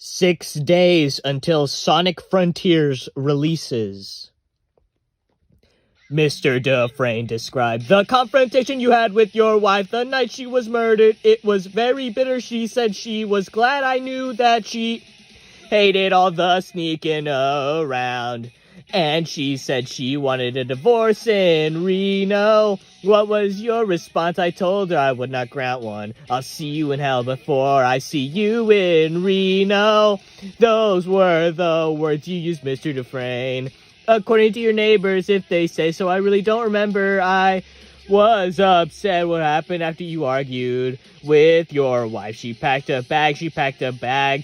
6 days until Sonic Frontiers releases. Mr. Dufresne described the confrontation you had with your wife the night she was murdered. It was very bitter. She said she was glad I knew that she hated all the sneaking around. And she said she wanted a divorce in Reno. What was your response? I told her I would not grant one. I'll see you in hell before I see you in Reno. Those were the words you used, Mr. Dufresne. According to your neighbors, if they say so, I really don't remember. I was upset. What happened after you argued with your wife? She packed a bag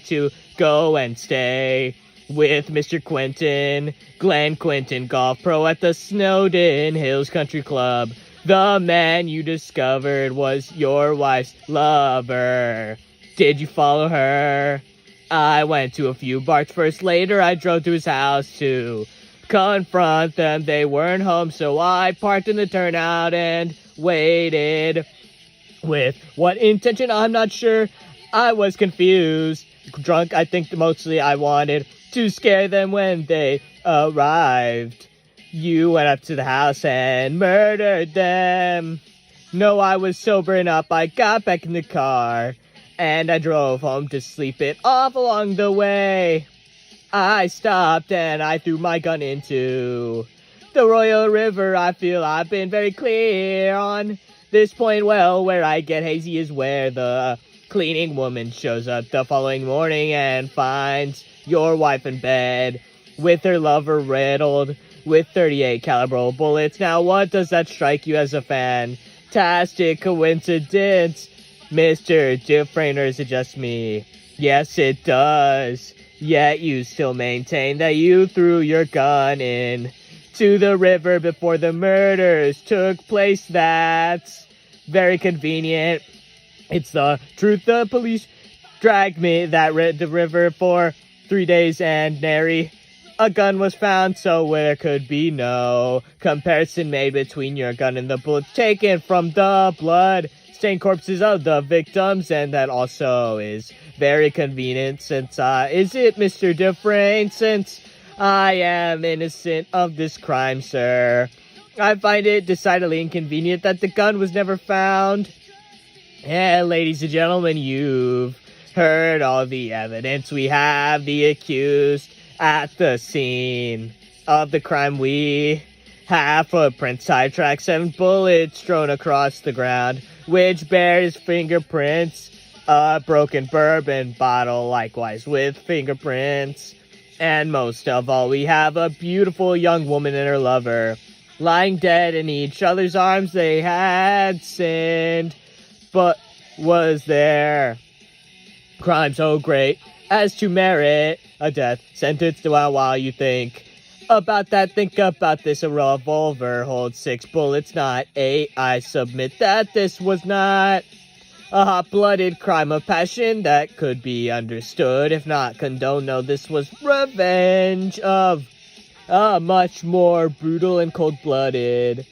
to go and stay with Mr. Quentin, Glenn Quentin, golf pro at the Snowden Hills Country Club. The man you discovered was your wife's lover. Did you follow her? I went to a few bars first. Later, I drove to his house to confront them. They weren't home, so I parked in the turnout and waited. With what intention, I'm not sure. I was confused. Drunk, I think mostly I wanted to scare them when they arrived. You went up to the house and murdered them. No, I was sobering up. I got back in the car and I drove home to sleep it off along the way. I stopped and I threw my gun into the Royal River. I feel I've been very clear on this point. Well, where I get hazy is where the cleaning woman shows up the following morning and finds your wife in bed with her lover riddled with 38 caliber bullets. Now, what does that strike you as a fantastic coincidence, Mr. Dufresne, or is it just me? Yes, it does. Yet you still maintain that you threw your gun in to the river before the murders took place. That's very convenient. It's the truth. The police dragged me the river for 3 days and nary a gun was found, so there could be no comparison made between your gun and the bullets taken from the blood-stained corpses of the victims, and that also is very convenient since, is it, Mr. Dufresne? Since I am innocent of this crime, sir, I find it decidedly inconvenient that the gun was never found. And ladies and gentlemen, you've heard all the evidence. We have the accused at the scene of the crime. We have footprints, side tracks, and bullets strewn across the ground, which bears fingerprints. A broken bourbon bottle, likewise with fingerprints. And most of all, we have a beautiful young woman and her lover lying dead in each other's arms. They had sinned, but was there crime so great as to merit a death sentence? While you think about that, think about this. A revolver holds 6 bullets, not 8. I submit that this was not a hot-blooded crime of passion that could be understood, if not condoned. No, this was revenge of a much more brutal and cold-blooded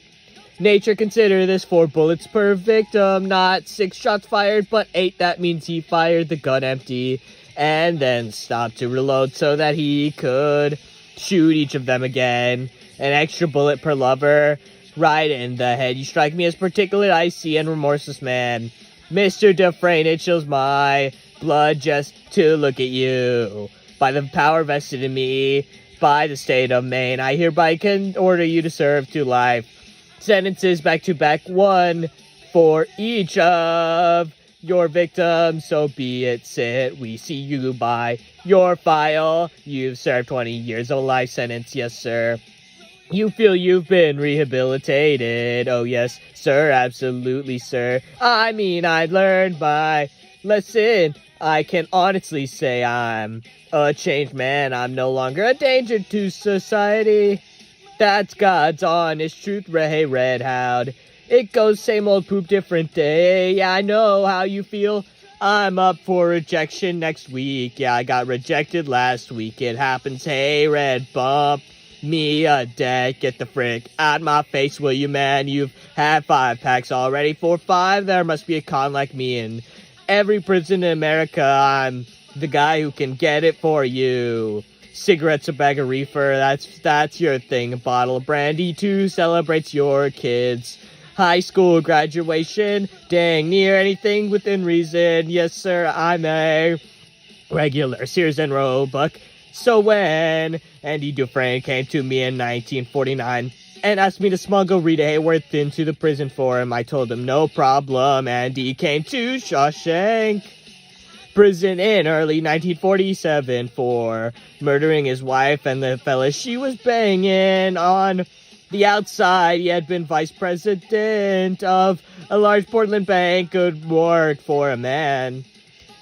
nature. Consider this: 4 bullets per victim, not 6 shots fired, but 8. That means he fired the gun empty and then stopped to reload so that he could shoot each of them again. An extra bullet per lover, right in the head. You strike me as particularly icy and remorseless man, Mr. Dufresne. It chills my blood just to look at you. By the power vested in me by the state of Maine, I hereby can order you to serve 2 life sentences back to back, 1 for each of your victims. So be it. Sit. We see you by your file. You've served 20 years of a life sentence. Yes, sir. You feel you've been rehabilitated? Oh, yes, sir. Absolutely, sir. I mean, I learned my lesson. I can honestly say I'm a changed man. I'm no longer a danger to society. That's God's honest truth. Hey, Red Hound. It goes same old poop, different day. Yeah, I know how you feel. I'm up for rejection next week. Yeah, I got rejected last week. It happens. Hey, Red Bump. Me a deck. Get the frick out my face, will you, man? You've had 5 packs already. 4, 5. There must be a con like me in Every prison in America, I'm the guy who can get it for you. Cigarettes, a bag of reefer, that's your thing. A bottle of brandy too celebrates your kids. High school graduation, dang near anything within reason. Yes, sir, I'm a regular Sears and Roebuck. So when Andy Dufresne came to me in 1949 and asked me to smuggle Rita Hayworth into the prison for him, I told him no problem. Andy came to Shawshank prison in early 1947 for murdering his wife and the fella she was banging. On the outside, he had been vice president of a large Portland bank, good work for a man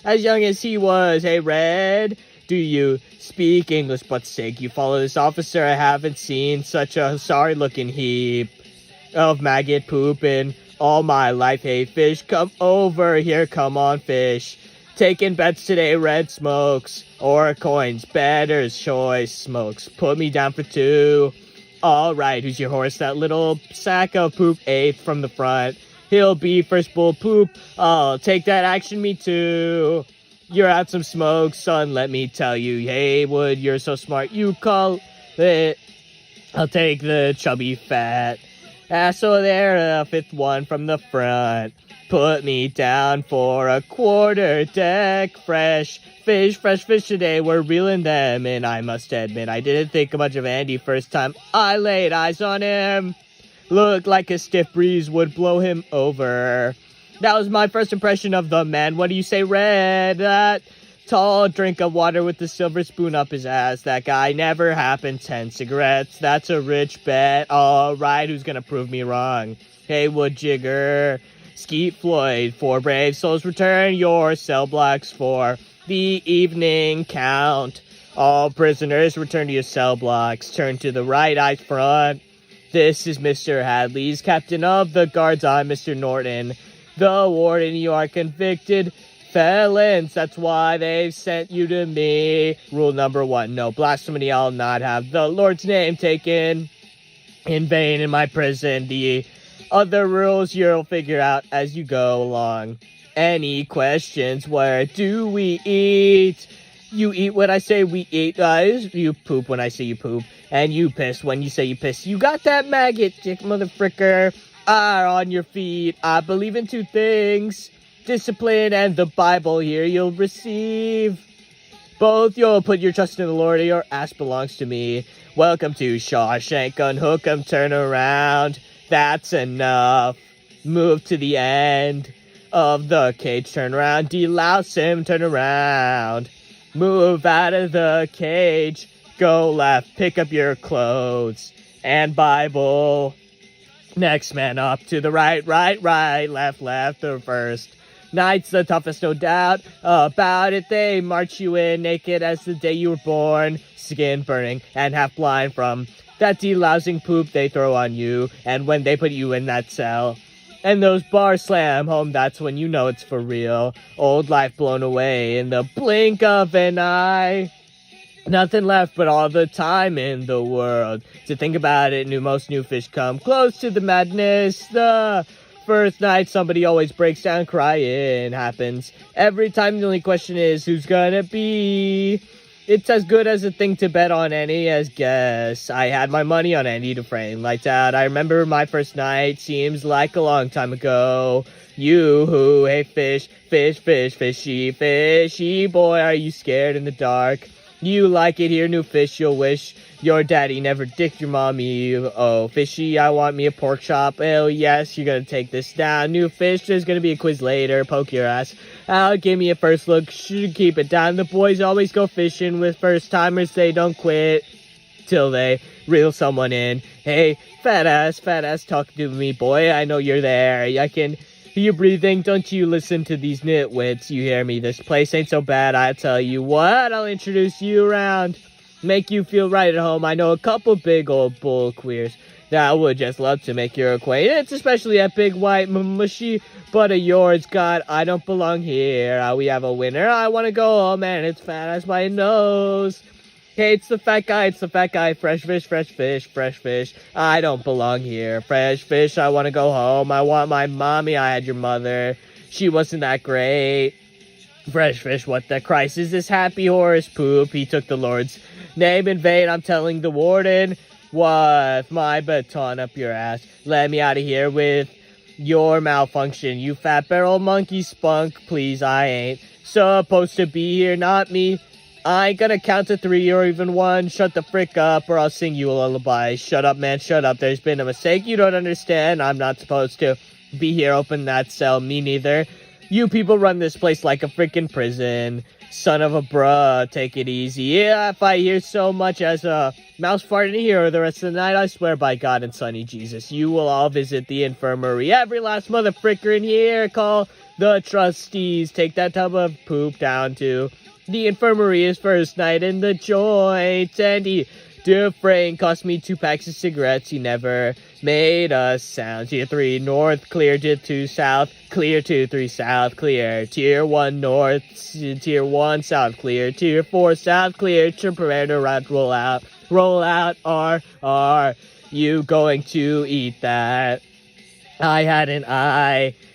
as young as he was. Hey, Red, do you speak English? But sake, you follow this officer. I haven't seen such a sorry-looking heap of maggot poop in all my life. Hey, fish, come over here. Come on, fish. Taking bets today, Red smokes, or coins, better choice, smokes. Put me down for 2. All right, who's your horse? That little sack of poop, 8th from the front. He'll be first bull poop. I'll take that action, me too. You're out some smoke, son, let me tell you. Hey, Wood, you're so smart, you call it. I'll take the chubby fat. So there, 5th one from the front. Put me down for a quarter deck. Fresh fish today. We're reeling them. And I must admit, I didn't think much of Andy first time I laid eyes on him. Looked like a stiff breeze would blow him over. That was my first impression of the man. What do you say, Red? That tall drink of water with the silver spoon up his ass. That guy never happened. 10 cigarettes. That's a rich bet. All right, who's gonna prove me wrong? Hey, Wood Jigger. Skeet Floyd, 4 brave souls return your cell blocks for the evening count. All prisoners return to your cell blocks. Turn to the right eye front. This is Mr. Hadley's captain of the guards. I'm Mr. Norton, the warden. You are convicted felons. That's why they've sent you to me. Rule number 1, no blasphemy. I'll not have the Lord's name taken in vain in my prison. The other rules you'll figure out as you go along. Any questions? Where do we eat? You eat when I say we eat. You poop when I say you poop. And you piss when you say you piss. You got that maggot, dick motherfricker. Are on your feet. I believe in 2 things. Discipline and the Bible. Here you'll receive both. You'll put your trust in the Lord, or your ass belongs to me. Welcome to Shawshank. Unhook 'em, turn around. That's enough. Move to the end of the cage. Turn around. Delouse him. Turn around. Move out of the cage. Go left. Pick up your clothes and Bible. Next man up to the right. Left, the first. Night's the toughest, no doubt about it. They march you in naked as the day you were born. Skin burning and half blind from that delousing poop they throw on you. And when they put you in that cell and those bars slam home, that's when you know it's for real. Old life blown away in the blink of an eye. Nothing left but all the time in the world to think about it. Most new fish come close to the madness. The first night somebody always breaks down crying. Happens every time. The only question is who's gonna be. It's as good as a thing to bet on any as guess. I had my money on Andy Dufresne. Lights out. I remember my first night. Seems like a long time ago. You who, hey fish, fishy boy, are you scared in the dark? You like it here, new fish, you'll wish your daddy never dicked your mommy. Oh, fishy, I want me a pork chop. Oh, yes, you're gonna take this down. New fish, there's gonna be a quiz later. Poke your ass out, give me a first look. Should keep it down. The boys always go fishing with first-timers. They don't quit till they reel someone in. Hey, fat ass, talk to me, boy. I know you're there. I can hear you breathing. Don't you listen to these nitwits. You hear me? This place ain't so bad. I tell you what, I'll introduce you around. Make you feel right at home. I know a couple big old bull queers that would just love to make your acquaintance, especially that big white mushy butt of yours. God, I don't belong here. We have a winner. I want to go home, and it's fat as my nose. Hey, it's the fat guy. Fresh fish. I don't belong here. Fresh fish, I want to go home. I want my mommy. I had your mother. She wasn't that great. Fresh fish, what the Christ is this happy horse poop? He took the Lord's name in vain. I'm telling the warden. What? My baton up your ass. Let me out of here with your malfunction, you fat barrel monkey spunk. Please, I ain't supposed to be here, not me. I ain't gonna count to 3 or even 1. Shut the frick up or I'll sing you a lullaby. Shut up, man, shut up. There's been a mistake. You don't understand. I'm not supposed to be here. Open that cell. Me neither. You people run this place like a freaking prison. Son of a bruh, take it easy. Yeah, if I hear so much as a mouse fart in here the rest of the night, I swear by God and Sonny Jesus, you will all visit the infirmary. Every last motherfricker in here, call the trustees. Take that tub of poop down to the infirmary his first night in the joint. And he Dufresne cost me 2 packs of cigarettes. He never made a sound. Tier 3 north, clear. Tier 2 south, clear. Tier 3 south, clear. Tier 1 north, Tier 1 south, clear. Tier 4 south, clear. Prepare to roll out. Roll out, are you going to eat that? I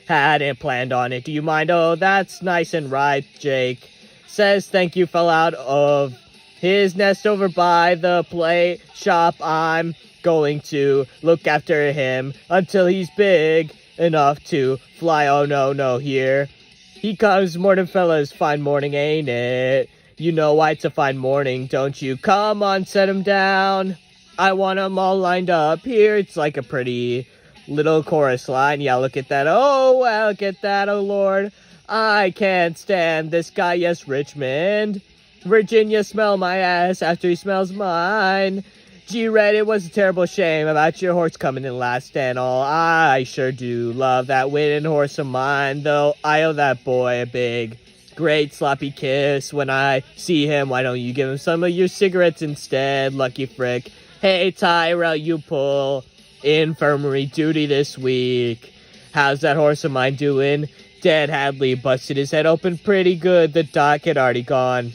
hadn't planned on it. Do you mind? Oh, that's nice and right, Jake. Says thank you, fell out of his nest over by the play shop. I'm going to look after him until he's big enough to fly. Oh, no, here he comes. Morning, fellas. Fine morning, ain't it? You know why it's a fine morning, don't you? Come on, set him down. I want them all lined up here. It's like a pretty little chorus line. Yeah, look at that. Oh, well, look at that. Oh, Lord. I can't stand this guy. Yes, Richmond. Virginia, smell my ass after he smells mine. G-Red, it was a terrible shame about your horse coming in last and all. I sure do love that winning horse of mine, though I owe that boy a big, great sloppy kiss when I see him. Why don't you give him some of your cigarettes instead, lucky frick? Hey, Tyrell, you pull infirmary duty this week. How's that horse of mine doing? Dead Hadley busted his head open pretty good. The doc had already gone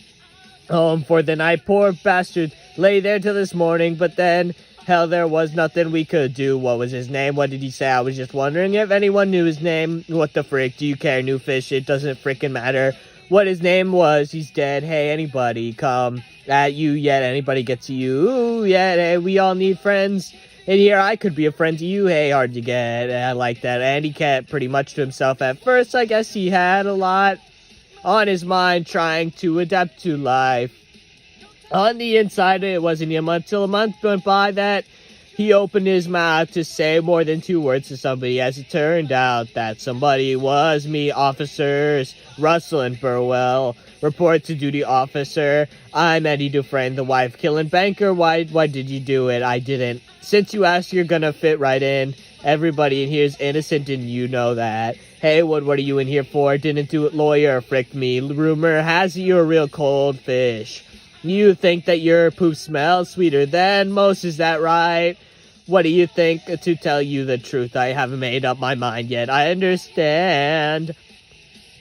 home for the night. Poor bastard lay there till this morning, but then hell, there was nothing we could do. What was his name? What did he say? I was just wondering if anyone knew his name. What the frick? Do you care, new fish? It doesn't frickin' matter what his name was. He's dead. Hey, anybody come at you yet? Anybody get to you? Ooh, yeah, hey, we all need friends in here. I could be a friend to you. Hey, hard to get. I like that. Andy kept pretty much to himself at first. I guess he had a lot on his mind trying to adapt to life. On the inside, it wasn't him until a month went by that he opened his mouth to say more than 2 words to somebody. As it turned out, that somebody was me. Officers Russell and Burwell. Report to duty, officer. I'm Eddie Dufresne, the wife-killing banker. Why did you do it? I didn't. Since you asked, you're gonna fit right in. Everybody in here is innocent, and you know that. Hey, what are you in here for? Didn't do it, lawyer. Frick me. Rumor has it you're a real cold fish. You think that your poop smells sweeter than most, is that right? What do you think? To tell you the truth, I haven't made up my mind yet. I understand.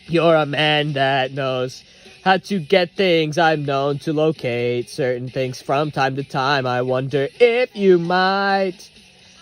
You're a man that knows how to get things. I'm known to locate certain things from time to time. I wonder if you might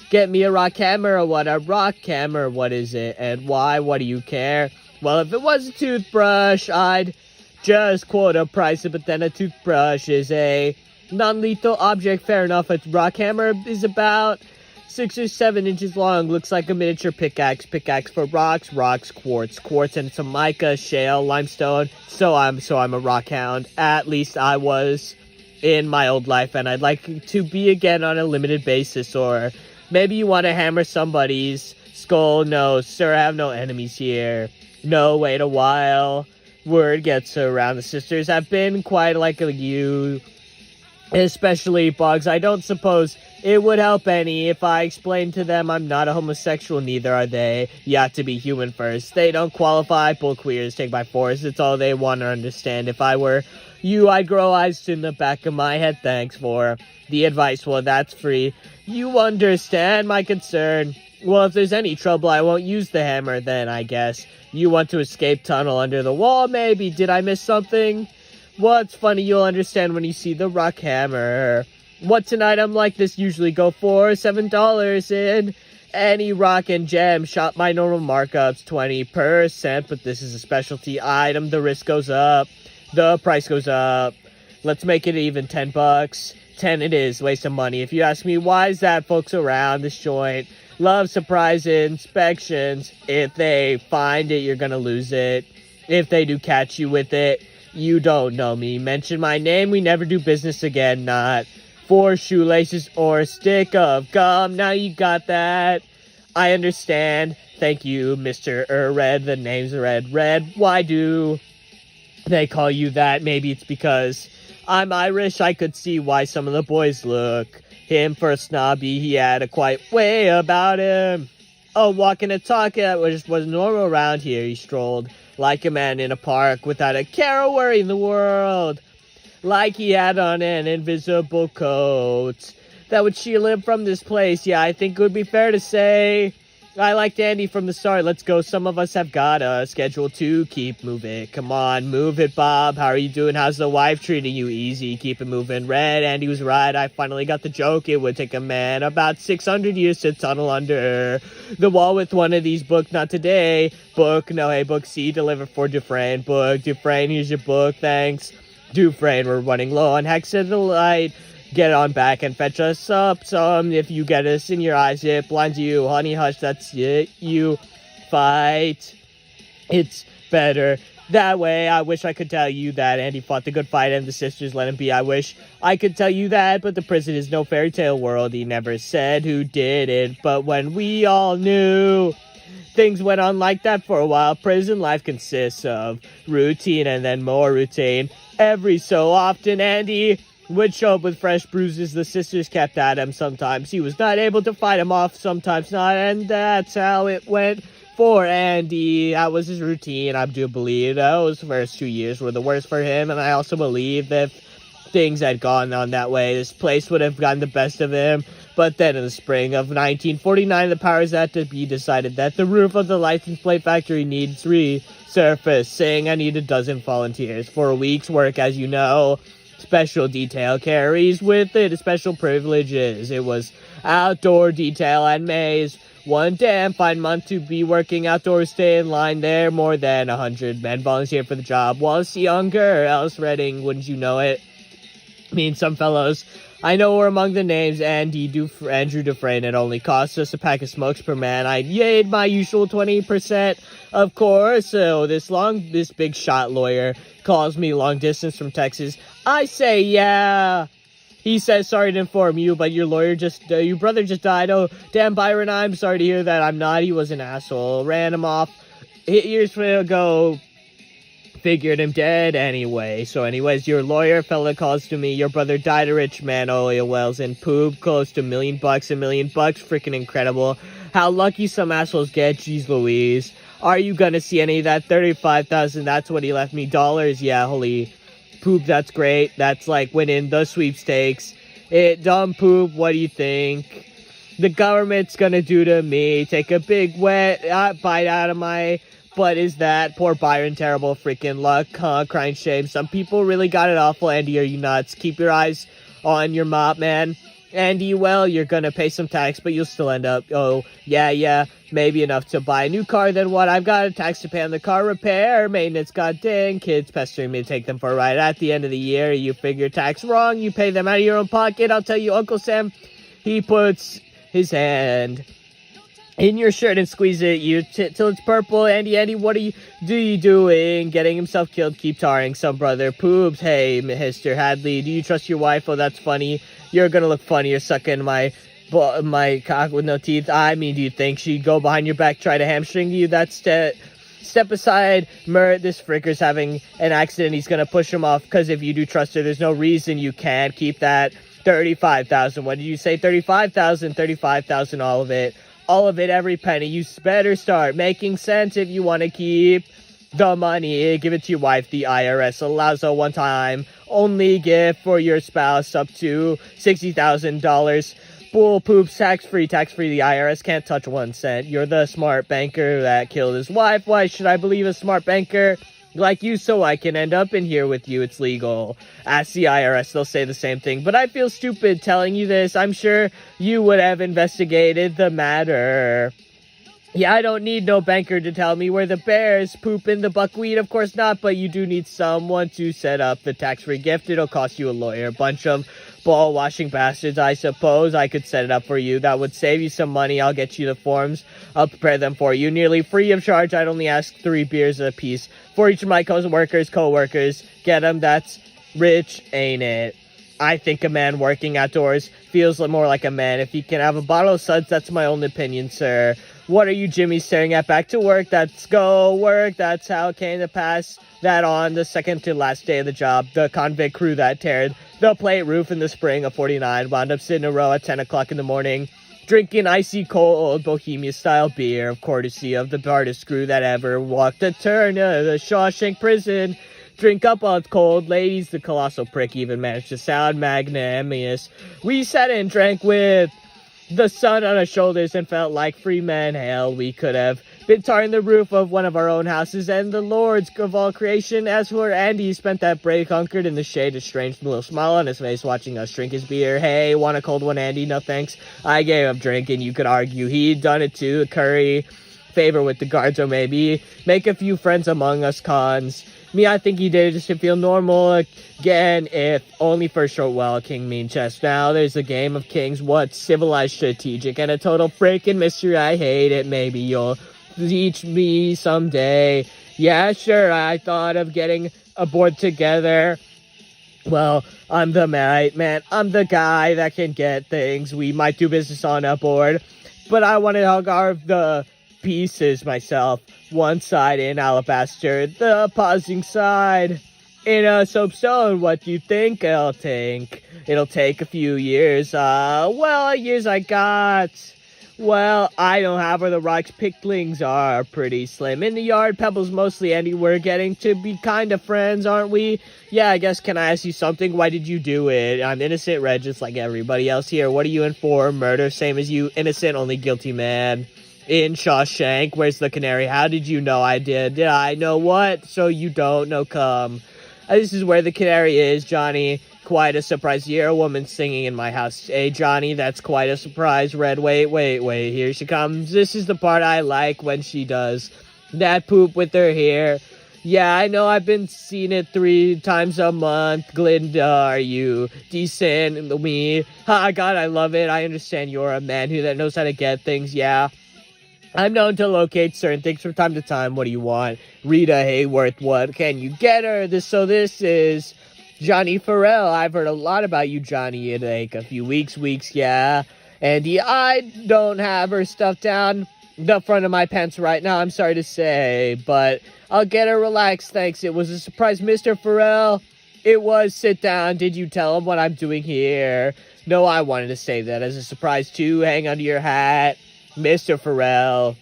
get me a rock hammer. Or what? A rock hammer? What is it and why? What do you care? Well, if it was a toothbrush, I'd just quote a price, but then a toothbrush is a non-lethal object. Fair enough. A rock hammer is about 6 or 7 inches long. Looks like a miniature pickaxe. Pickaxe for rocks. Rocks, quartz, and some mica, shale, limestone. So I'm a rock hound. At least I was in my old life, and I'd like to be again on a limited basis. Or maybe you want to hammer somebody's skull. No, sir, I have no enemies here. No, wait a while. Word gets around. The sisters have been quite like you, especially Boggs. I don't suppose it would help any if I explained to them I'm not a homosexual, neither are they. You have to be human first. They don't qualify. Bull queers, take by force. It's all they want to understand. If I were you, I'd grow eyes in the back of my head. Thanks for the advice. Well, that's free. You understand my concern. Well, if there's any trouble, I won't use the hammer then, I guess. You want to escape tunnel under the wall, maybe? Did I miss something? What's funny, you'll understand when you see the rock hammer. What's an item like this usually go for? $7 in Any rock and gem. Shop my normal markups 20%, but this is a specialty item. The risk goes up. The price goes up. Let's make it even. $10. 10 it is. Waste of money. If you ask me, why is that, folks around this joint love surprise inspections? If they find it, you're gonna lose it. If they do catch you with it, you don't know me. Mention my name, we never do business again. Not 4 shoelaces or a stick of gum. Now you got that. I understand. Thank you, Mr. Red. The name's Red. Red, why do they call you that? Maybe it's because I'm Irish. I could see why some of the boys look him for a snobby. He had a quiet way about him. Oh, walking and talking, which was normal around here. He strolled like a man in a park without a care or worry in the world. Like he had on an invisible coat that would shield him from this place. Yeah, I think it would be fair to say I liked Andy from the start. Let's go. Some of us have got a schedule to keep moving. Come on, move it, Bob. How are you doing? How's the wife treating you? Easy. Keep it moving. Red, Andy was right. I finally got the joke. It would take a man about 600 years to tunnel under the wall with one of these. Book, not today. Book, no, hey, book C, deliver for Dufresne. Book, Dufresne, here's your book. Thanks. Dufresne, we're running low on hexadolite. Get on back and fetch us up some. If you get us in your eyes, it blinds you. Honey, hush, that's it. You fight. It's better that way. I wish I could tell you that Andy fought the good fight and the sisters let him be. I wish I could tell you that, but the prison is no fairy tale world. He never said who did it, but when we all knew, things went on like that for a while. Prison life consists of routine and then more routine. Every so often, Andy would show up with fresh bruises. The sisters kept at him. Sometimes he was not able to fight him off, sometimes not, and that's how it went for Andy. That was his routine. I do believe those first 2 years were the worst for him, and I also believe that if things had gone on that way, this place would have gotten the best of him. But then in the spring of 1949, the powers that be decided that the roof of the license plate factory needs resurfacing. I need a dozen volunteers for a week's work, as you know. Special detail carries with it special privileges. It was outdoor detail and maze. One damn fine month to be working outdoors. Stay in line there. More than 100 men volunteer for the job. Wallace Younger, Alice Redding, wouldn't you know it? I mean, some fellows I know were among the names. Andrew Dufresne. It only cost us a pack of smokes per man. I paid my usual 20%, of course. So this big shot lawyer calls me long distance from Texas. I say, yeah. He says, sorry to inform you, but your brother just died. Oh, damn, Byron, I'm sorry to hear that. I'm not. He was an asshole. Ran him off years ago. Figured him dead anyway. So anyways, your lawyer fella calls to me. Your brother died a rich man, oil wells and poop. Close to $1 million. $1 million. Freaking incredible. How lucky some assholes get. Jeez Louise. Are you gonna see any of that? $35,000. That's what he left me. Dollars. Yeah, holy poop. That's great. That's like winning the sweepstakes. Dumb poop. What do you think the government's gonna do to me? Take a big wet bite out of my butt. Is that poor Byron? Terrible freaking luck, huh? Crying shame. Some people really got it awful. Andy, are you nuts? Keep your eyes on your mop, man. Andy, well, you're gonna pay some tax, but you'll still end up, oh, yeah, maybe enough to buy a new car. Then what? I've got a tax to pay on the car repair, maintenance, god dang, kids pestering me to take them for a ride. At the end of the year, you figure tax wrong, you pay them out of your own pocket. I'll tell you, Uncle Sam, he puts his hand in your shirt and squeeze it till it's purple. Andy, what are you doing? Getting himself killed. Keep tarring some brother poops. Hey, Mr. Hadley, do you trust your wife? Oh, that's funny. You're gonna look funny. You're sucking my cock with no teeth. I mean, do you think she'd go behind your back, try to hamstring you? That's step aside. This fricker's having an accident. He's gonna push him off, because if you do trust her, there's no reason you can't keep that. 35,000. What did you say? 35,000. 35,000. All of it. All of it, every penny. You better start making sense if you want to keep the money. Give it to your wife. The IRS allows a one-time only gift for your spouse up to $60,000. Bull poops. Tax-free. The IRS can't touch 1 cent. You're the smart banker that killed his wife. Why should I believe a smart banker? like you so I can end up in here with you. It's legal. Ask the IRS, they'll say the same thing. But I feel stupid telling you this. I'm sure you would have investigated the matter. Yeah, I don't need no banker to tell me where the bears poop in the buckwheat. Of course not, but you do need someone to set up the tax-free gift. It'll cost you a lawyer. A bunch of ball-washing bastards, I suppose. I could set it up for you. That would save you some money. I'll get you the forms. I'll prepare them for you. Nearly free of charge. I'd only ask 3 beers a piece for each of my co-workers. Get them. That's rich, ain't it? I think a man working outdoors feels more like a man. If he can have a bottle of suds, that's my own opinion, sir. What are you, Jimmy, staring at? Back to work. Let's go work. That's how it came to pass that on the second to last day of the job, the convict crew that teared the plate roof in the spring of 49 wound up sitting in a row at 10 o'clock in the morning, drinking icy cold Bohemia-style beer, courtesy of the hardest crew that ever walked a turn of the Shawshank prison. Drink up on cold ladies. The colossal prick even managed to sound magnanimous. We sat and drank with the sun on our shoulders and felt like free men. Hell, we could have been tarring the roof of one of our own houses and the lords of all creation. As for Andy, he spent that break hunkered in the shade, a strange little smile on his face, watching us drink his beer. Hey, want a cold one, Andy? No thanks. I gave up drinking. You could argue he'd done it too. Curry favor with the guards, or maybe make a few friends among us cons. Me, I think he did it just to feel normal again, if only for a short while. King mean chess. Now there's a game of kings. What? Civilized, strategic, and a total freaking mystery. I hate it. Maybe you'll teach me someday. Yeah, sure. I thought of getting a board together. Well, I'm the man. I'm the guy that can get things. We might do business on a board, but I want to carve the pieces myself. One side in alabaster, the opposing side in a soapstone. What do you think it'll take? It'll take a few years. Years I got. Well, I don't have where the rocks. Picklings are pretty slim. In the yard, pebbles mostly, Andy. We're getting to be kind of friends, aren't we? Yeah, I guess. Can I ask you something? Why did you do it? I'm innocent, Red, just like everybody else here. What are you in for? Murder, same as you. Innocent, only guilty man. In Shawshank, where's the canary? How did you know I did? Did I know what? So you don't know, come. This is where the canary is, Johnny. Quite a surprise. You hear a woman singing in my house. Hey, Johnny, that's quite a surprise. Red, wait, here she comes. This is the part I like when she does that poop with her hair. Yeah, I know, I've been seeing it 3 times a month. Glinda, are you decent? Me? God, I love it. I understand you're a man that knows how to get things, yeah. I'm known to locate certain things from time to time. What do you want? Rita Hayworth, what? Can you get her? This is Johnny Farrell. I've heard a lot about you, Johnny, in like a few weeks, yeah. Andy, I don't have her stuff down the front of my pants right now, I'm sorry to say, but I'll get her. Relax, thanks. It was a surprise, Mr. Farrell. It was. Sit down. Did you tell him what I'm doing here? No, I wanted to say that as a surprise too. Hang onto your hat. Mr. Farrell,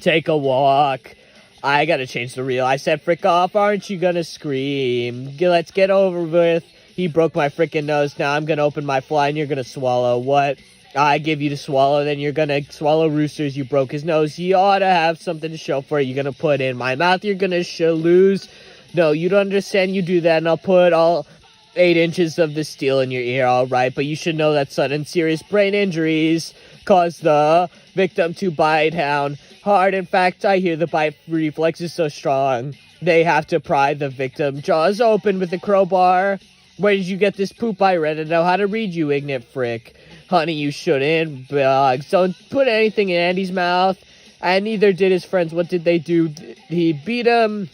take a walk. I gotta change the reel. I said frick off, aren't you gonna scream? Let's get over with. He broke my frickin' nose. Now I'm gonna open my fly and you're gonna swallow. What? I give you to swallow, then you're gonna swallow roosters. You broke his nose. You ought to have something to show for it. You're gonna put in my mouth. You're gonna lose. No, you don't understand. You do that and I'll put all 8 inches of the steel in your ear, alright? But you should know that sudden serious brain injuries cause the victim to bite down hard. In fact, I hear the bite reflex is so strong, they have to pry the victim jaws open with a crowbar. Where did you get this poop? I read it. Know how to read, you ignorant frick. Honey, you shouldn't. Bugs. Don't put anything in Andy's mouth. And neither did his friends. What did they do? He beat him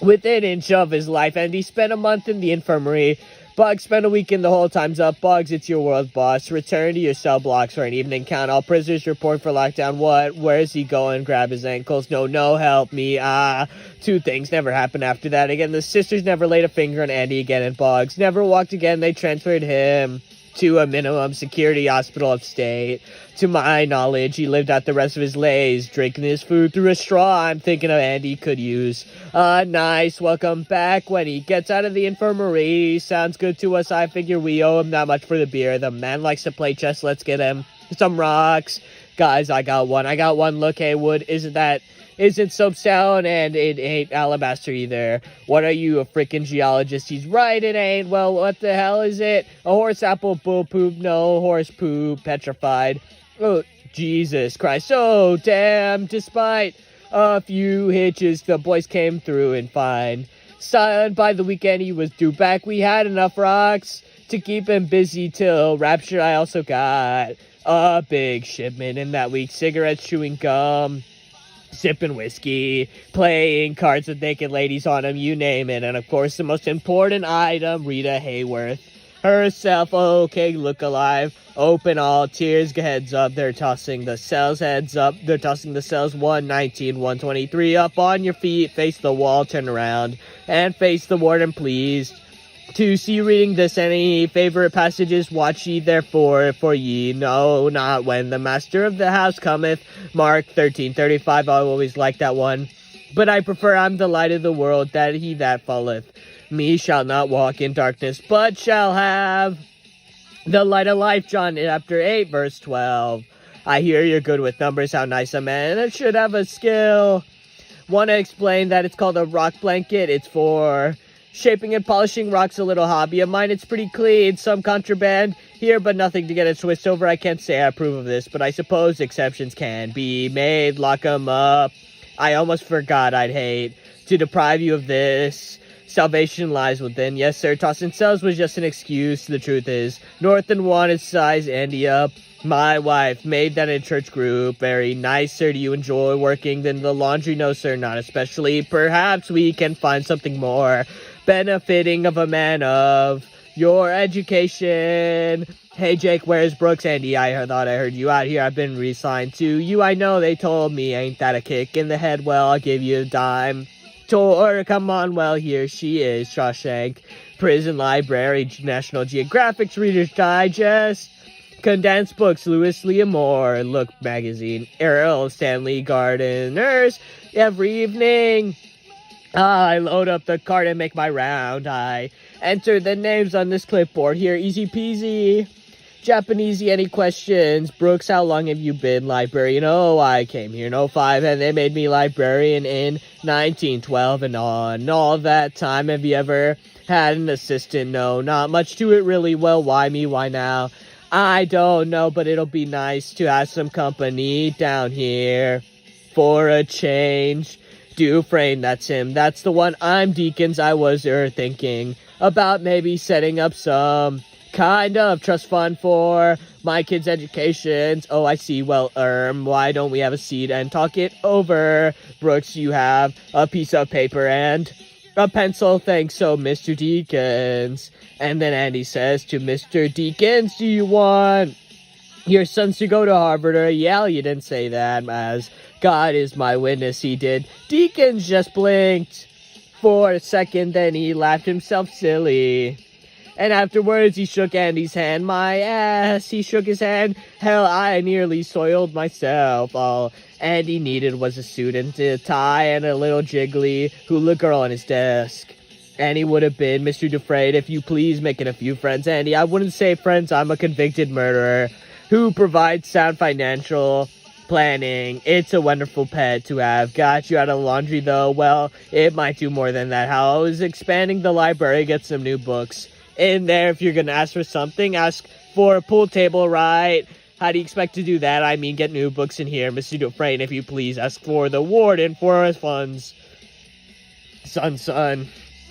within an inch of his life, and he spent a month in the infirmary. Bugs, spent a weekend. The whole time's up. Bugs, it's your world, boss. Return to your cell blocks for an evening count. All prisoners report for lockdown. What? Where is he going? Grab his ankles. No, help me. 2 things never happened after that. Again, the sisters never laid a finger on Andy again, and Bugs never walked again. They transferred him to a minimum security hospital upstate. To my knowledge, he lived out the rest of his lays, drinking his food through a straw. I'm thinking of Andy could use. Nice. Welcome back when he gets out of the infirmary. Sounds good to us. I figure we owe him that much for the beer. The man likes to play chess. Let's get him some rocks. Guys, I got one. Look, Haywood, isn't that isn't soapstone, and it ain't alabaster either. What are you, a freaking geologist? He's right, it ain't. Well, what the hell is it? A horse apple, bull poop, no, horse poop, petrified. Oh, Jesus Christ. Oh, damn, despite a few hitches, the boys came through and fine. Son, by the weekend he was due back. We had enough rocks to keep him busy till rapture. I also got a big shipment in that week. Cigarettes, chewing gum, sipping whiskey, playing cards with naked ladies on him, you name it. And of course, the most important item, Rita Hayworth herself. Okay, look alive. Open all tears, heads up. They're tossing the cells, heads up. They're tossing the cells. 119, 123. Up on your feet, face the wall, turn around, and face the warden, please. To see reading this, any favorite passages, watch ye therefore, for ye know not when the master of the house cometh. Mark 13:35. I always like that one. But I prefer, I'm the light of the world, that he that falleth me shall not walk in darkness, but shall have the light of life. John chapter 8, verse 12. I hear you're good with numbers, how nice a man should have a skill. Want to explain that it's called a rock blanket? It's for shaping and polishing rocks, a little hobby of mine. It's pretty clean, some contraband here, but nothing to get a twist over. I can't say I approve of this, but I suppose exceptions can be made. Lock 'em up. I almost forgot. I'd hate to deprive you of this. Salvation lies within. Yes, sir. Tossing cells was just an excuse. The truth is, North and wanted size Andy up. My wife made that in church group. Very nice, sir. Do you enjoy working in the laundry? No, sir, not especially. Perhaps we can find something more benefiting of a man of your education. Hey, Jake, where's Brooks? Andy, I thought I heard you out here. I've been re-signed to you. I know they told me. Ain't that a kick in the head? Well, I'll give you a dime. Tour, come on, well, here she is. Shawshank, Prison Library, National Geographic's Reader's Digest, condensed books, Lewis Liam Moore, Look magazine, Errol Stanley Gardeners. Every evening, I load up the card and make my round. I enter the names on this clipboard here, easy peasy. Japanesey, any questions? Brooks, how long have you been librarian? Oh, I came here in 05, and they made me librarian in 1912 and on. All that time, have you ever had an assistant? No, not much to it really. Well, why me? Why now? I don't know, but it'll be nice to have some company down here for a change. Dufresne, that's him. That's the one. I'm Deacons. I was thinking about maybe setting up some kind of trust fund for my kids' educations. Oh, I see. Well, why don't we have a seat and talk it over? Brooks, you have a piece of paper and a pencil. Thanks, so Mr. Deacons. And then Andy says to Mr. Deacons, do you want your sons to go to Harvard or Yale? You didn't say that, as God is my witness, he did. Deacons just blinked for a second, then he laughed himself silly. And afterwards, he shook Andy's hand. My ass, he shook his hand. Hell, I nearly soiled myself. All Andy needed was a suit and a tie and a little jiggly hula girl on his desk. Andy would have been Mr. Dufresne, if you please, making a few friends. Andy, I wouldn't say friends. I'm a convicted murderer who provides sound financial planning. It's a wonderful pet to have. Got you out of laundry, though? Well, it might do more than that. How I was expanding the library, get some new books in there. If you're gonna ask for something, ask for a pool table, right? How do you expect to do that? I mean, get new books in here. Mr. Dufresne, if you please, ask for the warden for his funds. Son.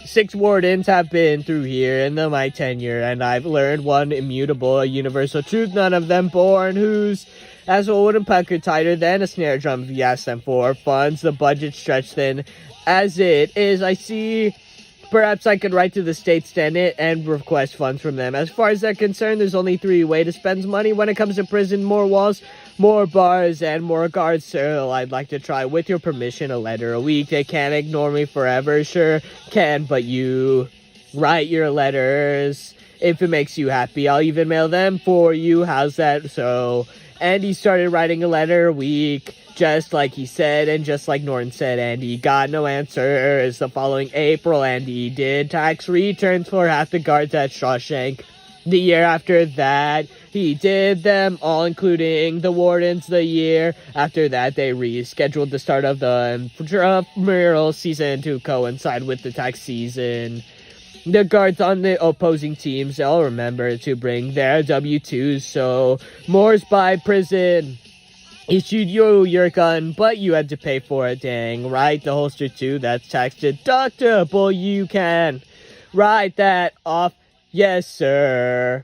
6 wardens have been through here in my tenure, and I've learned one immutable, a universal truth, none of them born whose as a wooden pucker tighter than a snare drum. If you ask them for funds, the budget stretched thin as it is. I see. Perhaps I could write to the state senate and request funds from them. As far as they're concerned, there's only 3 ways to spend money when it comes to prison: more walls, more bars, and more guards. So I'd like to try, with your permission, a letter a week. They can't ignore me forever. Sure can, but you write your letters. If it makes you happy, I'll even mail them for you. How's that? So Andy started writing a letter a week, just like he said, and just like Norton said. Andy got no answers. The following April, Andy did tax returns for half the guards at Shawshank The year after that, he did them all, including the Wardens. The year after that, they rescheduled the start of the intramural season to coincide with the tax season. The guards on the opposing teams all remember to bring their W-2s, so Moore's by prison issued you your gun, but you had to pay for it. Dang right, the holster too, that's tax deductible. You can write that off. Yes, sir.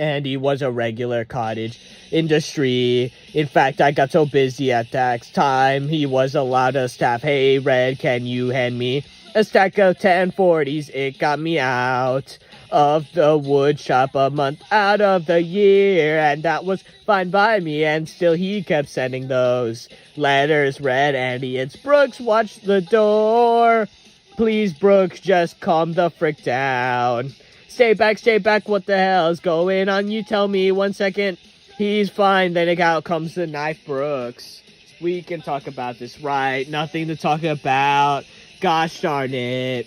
And he was a regular cottage industry. In fact, I got so busy at tax time, he was allowed to staff, hey, Red, can you hand me a stack of 1040s? It got me out of the wood shop a month out of the year, and that was fine by me, and still he kept sending those letters. Red, Andy, it's Brooks, watch the door. Please, Brooks, just calm the frick down. Stay back, what the hell is going on? You tell me, 1 second. He's fine, then out comes the knife, Brooks. We can talk about this, right? Nothing to talk about. Gosh darn it.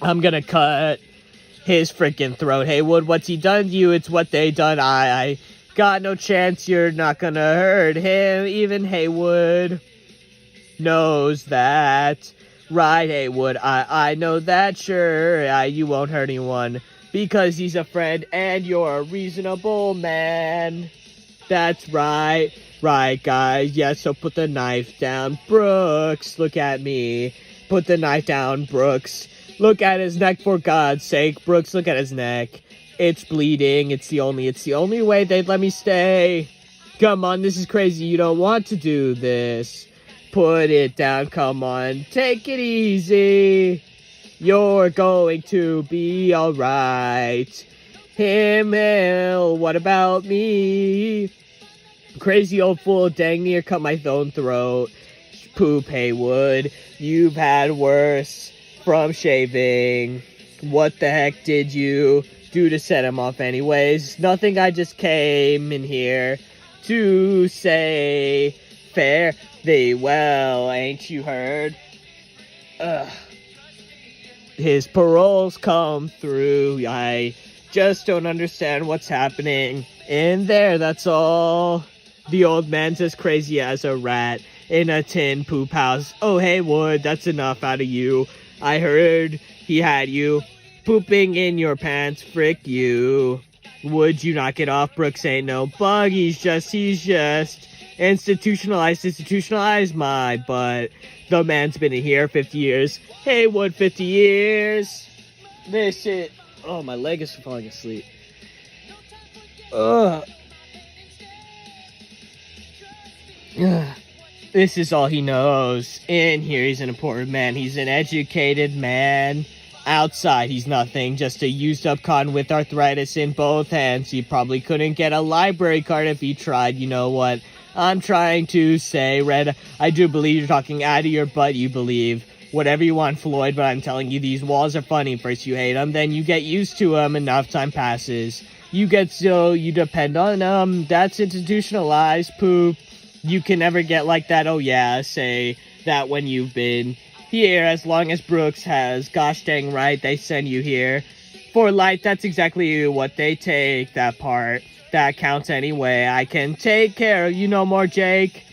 I'm gonna cut his freaking throat. Haywood, what's he done to you? It's what they done. I got no chance. You're not gonna hurt him. Even Haywood knows that. Right, Haywood, I know that, sure. You won't hurt anyone because he's a friend and you're a reasonable man. That's right. Right, guys. Yes, so put the knife down. Brooks, look at me. Put the knife down, Brooks. Look at his neck, for God's sake. Brooks, look at his neck. It's bleeding. It's the only way they'd let me stay. Come on, this is crazy. You don't want to do this. Put it down, come on, take it easy. You're going to be alright. Hell, what about me? Crazy old fool, dang near cut my own throat. Poop, Haywood, you've had worse from shaving. What the heck did you do to set him off anyways? Nothing, I just came in here to say fair. Well, ain't you heard? His parole's come through. I just don't understand what's happening in there, that's all. The old man's as crazy as a rat in a tin poop house. Oh, Haywood, that's enough out of you. I heard he had you pooping in your pants. Frick you. Would you knock it off? Brooks ain't no bug. He's just institutionalized my butt. The man's been in here 50 years. Haywood, 50 years. This shit. Oh, my leg is falling asleep. Ugh. This is all he knows. In here, he's an important man. He's an educated man. Outside, he's nothing. Just a used-up con with arthritis in both hands. He probably couldn't get a library card if he tried. You know what I'm trying to say, Red? I do believe you're talking out of your butt. You believe whatever you want, Floyd, but I'm telling you, these walls are funny. First you hate them, then you get used to them. Enough time passes. You depend on them. That's institutionalized poop. You can never get like that. Oh yeah, say that when you've been here, as long as Brooks has. Gosh dang right, they send you here for light. That's exactly what they take. That part that counts anyway. I can take care of you no more, Jake.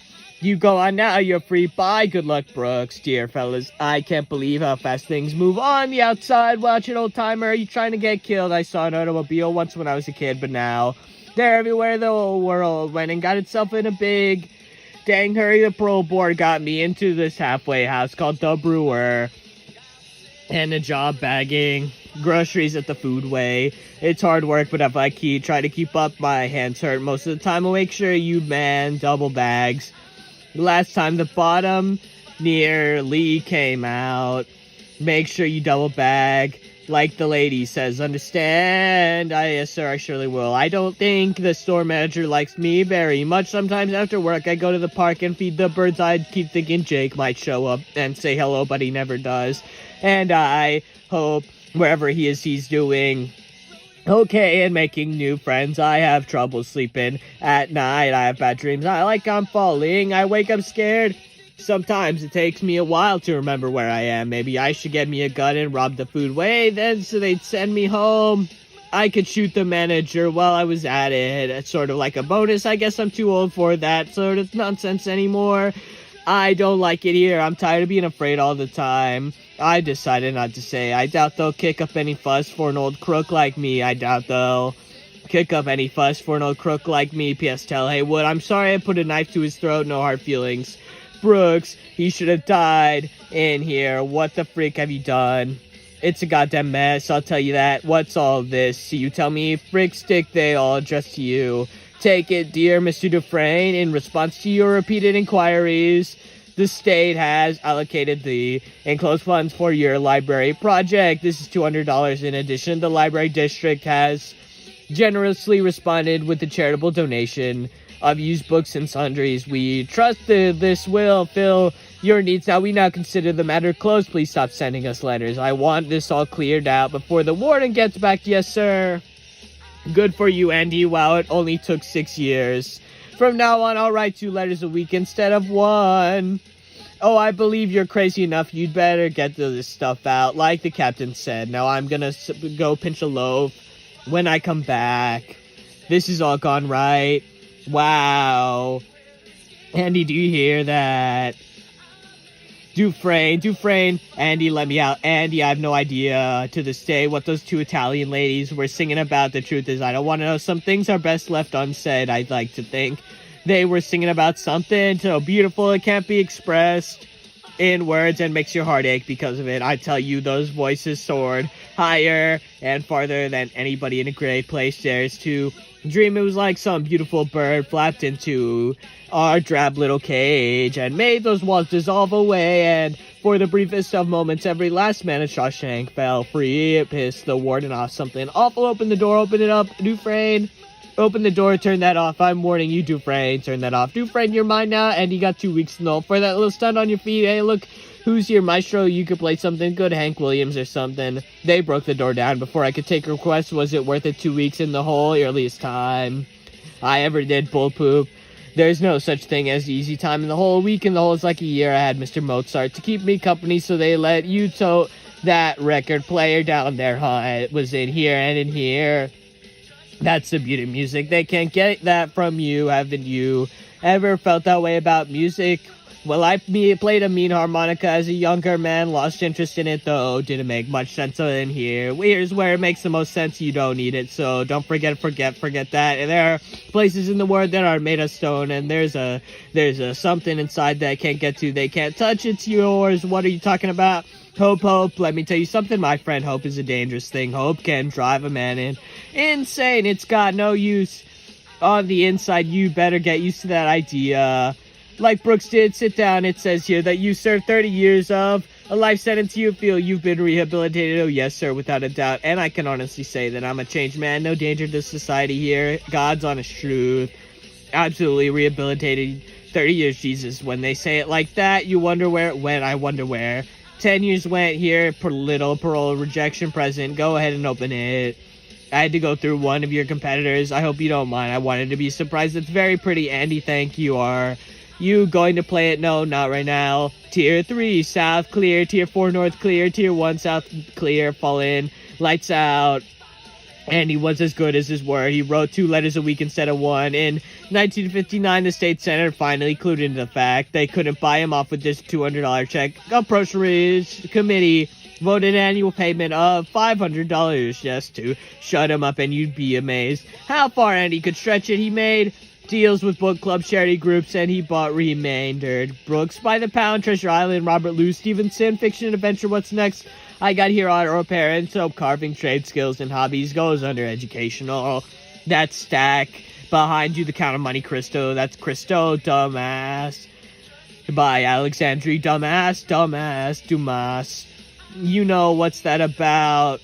You go on now, you're free. Bye, good luck, Brooks. Dear fellas, I can't believe how fast things move on the outside. Watch it, old timer. Are you trying to get killed? I saw an automobile once when I was a kid, but now they're everywhere. The whole world went and got itself in a big dang hurry. The parole board got me into this halfway house called The Brewer, and a job bagging groceries at the Foodway. It's hard work, but if I try to keep up, my hands hurt most of the time. I'll make sure you man double bags. Last time the bottom nearly came out. Make sure you double bag like the lady says. Understand? Yes, sir, I surely will. I don't think the store manager likes me very much. Sometimes after work, I go to the park and feed the birds. I keep thinking Jake might show up and say hello, but he never does. And I hope wherever he is, he's doing okay and making new friends. I have trouble sleeping at night. I have bad dreams. I'm falling. I wake up scared. Sometimes it takes me a while to remember where I am. Maybe I should get me a gun and rob the food way, then so they'd send me home. I could shoot the manager while I was at it. It's sort of like a bonus. I guess I'm too old for that sort of nonsense anymore. I don't like it here. I'm tired of being afraid all the time. I decided not to say. I doubt they'll kick up any fuss for an old crook like me. I doubt they'll kick up any fuss for an old crook like me. P.S. Tell Haywood, I'm sorry I put a knife to his throat. No hard feelings. Brooks, he should have died in here. What the freak have you done? It's a goddamn mess, I'll tell you that. What's all this? You tell me, frick stick they all addressed to you. Take it, dear Mr. Dufresne. In response to your repeated inquiries, the state has allocated the enclosed funds for your library project. This is $200 in addition. The library district has generously responded with a charitable donation of used books and sundries. We trust that this will fill your needs. We now consider the matter closed. Please stop sending us letters. I want this all cleared out before the warden gets back. Yes, sir. Good for you, Andy. Wow, it only took 6 years. From now on, I'll write 2 letters a week instead of 1. Oh, I believe you're crazy enough. You'd better get this stuff out, like the captain said. Now I'm gonna go pinch a loaf when I come back. This is all gone right. Wow. Andy, do you hear that? Dufresne, Andy, let me out. Andy, I have no idea to this day what those 2 Italian ladies were singing about. The truth is, I don't want to know. Some things are best left unsaid, I'd like to think. They were singing about something so beautiful it can't be expressed in words and makes your heart ache because of it. I tell you, those voices soared higher and farther than anybody in a great place dares to dream. It was like some beautiful bird flapped into our drab little cage and made those walls dissolve away, and for the briefest of moments, every last man in Shawshank fell free. It pissed the warden off. Something awful. Open the door, open it up. Dufresne, open the door, turn that off. I'm warning you, Dufresne, turn that off. Dufresne, you're mine now, and you got 2 weeks to know for that little stunt on your feet. Hey, look, who's here, maestro? You could play something good, Hank Williams or something. They broke the door down before I could take a request. Was it worth it? 2 weeks in the hole, earliest time I ever did bull poop. There's no such thing as easy time in the hole. A week in the hole is like a year. I had Mr. Mozart to keep me company, so they let you tote that record player down there, huh? It was in here and in here. That's the beauty of music. They can't get that from you. Haven't you ever felt that way about music? Well, I played a mean harmonica as a younger man, lost interest in it though, didn't make much sense in here. Here's where it makes the most sense. You don't need it, so don't forget that. And there are places in the world that are made of stone, and there's a something inside that I can't get to. They can't touch. It's yours. What are you talking about? Hope, let me tell you something, my friend. Hope is a dangerous thing. Hope can drive a man insane. It's got no use on the inside. You better get used to that idea. Like Brooks did, sit down. It says here that you served 30 years of a life sentence. You feel you've been rehabilitated. Oh, yes, sir, without a doubt. And I can honestly say that I'm a changed man. No danger to society here. God's honest truth. Absolutely rehabilitated. 30 years, Jesus. When they say it like that, you wonder where it went. I wonder where. 10 years went here. Little parole rejection present. Go ahead and open it. I had to go through one of your competitors. I hope you don't mind. I wanted to be surprised. It's very pretty, Andy. Thank you. Are you going to play it? No, not right now. Tier 3, south, clear. Tier 4, north, clear. Tier 1, south, clear. Fall in. Lights out. And he was as good as his word. He wrote 2 letters a week instead of 1. In 1959, the state senate finally clued into the fact they couldn't buy him off with this $200 check. Appropriations Committee voted an annual payment of $500 just to shut him up, and you'd be amazed how far Andy could stretch it. He made deals with book club, charity groups, and he bought remaindered books by the pound. Treasure Island, Robert Louis Stevenson, fiction and adventure. What's next? I got here on our parents, soap carving, trade skills, and hobbies goes under educational. That stack behind you, the Count of Monte Cristo. That's Cristo, dumbass. By Alexandre, dumbass, Dumas. You know what's that about?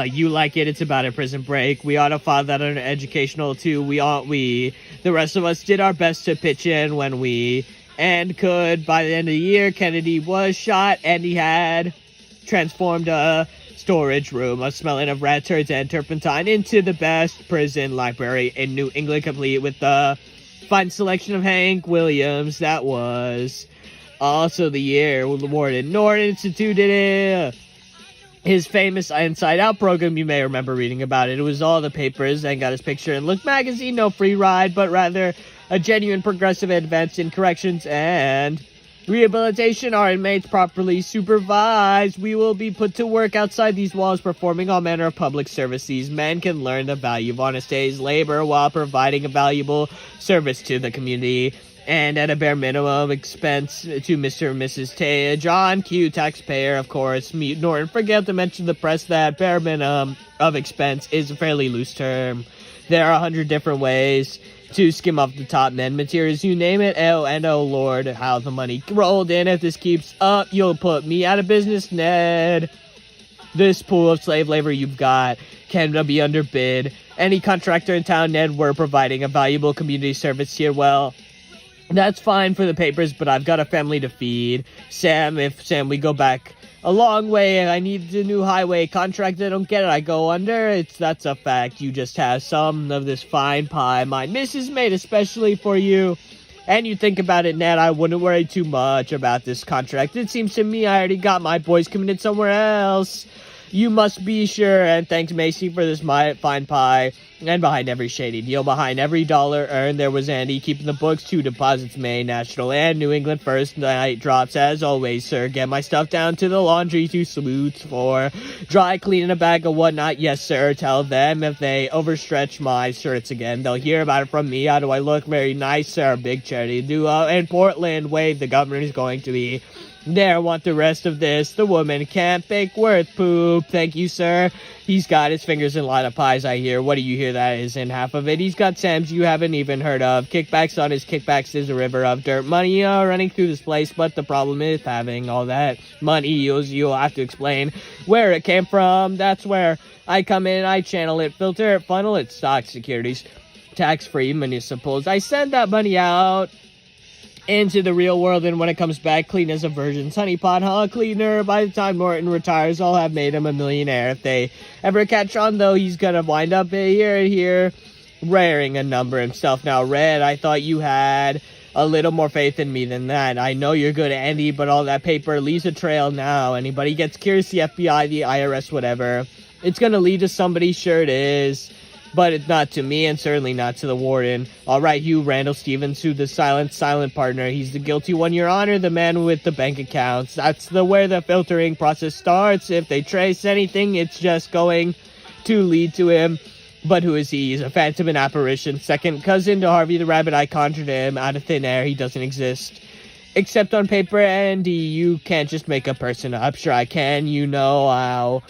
You like it. It's about a prison break. We ought to file that under educational too. The rest of us did our best to pitch in when we and could. By the end of the year, Kennedy was shot, and he had transformed a storage room, a smelling of rat turds and turpentine, into the best prison library in New England, complete with the fine selection of Hank Williams. That was Also the year Warden Norton instituted his famous Inside Out program. You may remember reading about it. It was all the papers and got his picture in Look magazine. No free ride, but rather a genuine progressive advance in corrections and rehabilitation. Our inmates properly supervised. We will be put to work outside these walls performing all manner of public service. These men can learn the value of honest day's labor while providing a valuable service to the community. And at a bare minimum expense to Mr. and Mrs. Taya, John Q, taxpayer, of course. Norton forgot to mention the press that bare minimum of expense is a fairly loose term. There are 100 different ways to skim off the top men materials, you name it. Oh Lord, how the money rolled in. If this keeps up, you'll put me out of business, Ned. This pool of slave labor you've got can be underbid. Any contractor in town, Ned, we're providing a valuable community service here. Well, that's fine for the papers, but I've got a family to feed. Sam, we go back a long way and I need a new highway contract. I don't get it. I go under. That's a fact. You just have some of this fine pie my missus made especially for you. And you think about it, Ned, I wouldn't worry too much about this contract. It seems to me I already got my boys committed somewhere else. You must be sure, and thanks Macy for this fine pie. And behind every shady deal, behind every dollar earned, there was Andy keeping the books. 2 deposits made, National and New England first night drops. As always, sir, get my stuff down to the laundry. 2 salutes for dry cleaning a bag of whatnot. Yes, sir, tell them if they overstretch my shirts again, they'll hear about it from me. How do I look? Very nice, sir. Big charity duo in Portland. Wave, the governor is going to be there. Want the rest of this? The woman can't bake worth poop. Thank you, sir. He's got his fingers in a lot of pies, I hear. What do you hear? That isn't half of it. He's got Sam's you haven't even heard of. Kickbacks on his kickbacks is a river of dirt money running through this place. But the problem is having all that money. You'll have to explain where it came from. That's where I come in. I channel it, filter it, funnel it, stock securities, tax-free municipals. I send that money out into the real world, and when it comes back, clean as a virgin's honeypot, cleaner. By the time Norton retires, I'll have made him a millionaire. If they ever catch on, though, he's gonna wind up here, raring a number himself. Now, Red, I thought you had a little more faith in me than that. I know you're good, Andy, but all that paper leaves a trail now. Anybody gets curious, the FBI, the IRS, whatever, it's gonna lead to somebody, sure it is. But it's not to me, and certainly not to the warden. All right, Hugh Randall Stevens, who the silent partner. He's the guilty one, Your Honor, the man with the bank accounts. That's where the filtering process starts. If they trace anything, it's just going to lead to him. But who is he? He's a phantom, an apparition. Second cousin to Harvey the Rabbit. I conjured him out of thin air. He doesn't exist. Except on paper, Andy, you can't just make a person up. Sure I can, you know how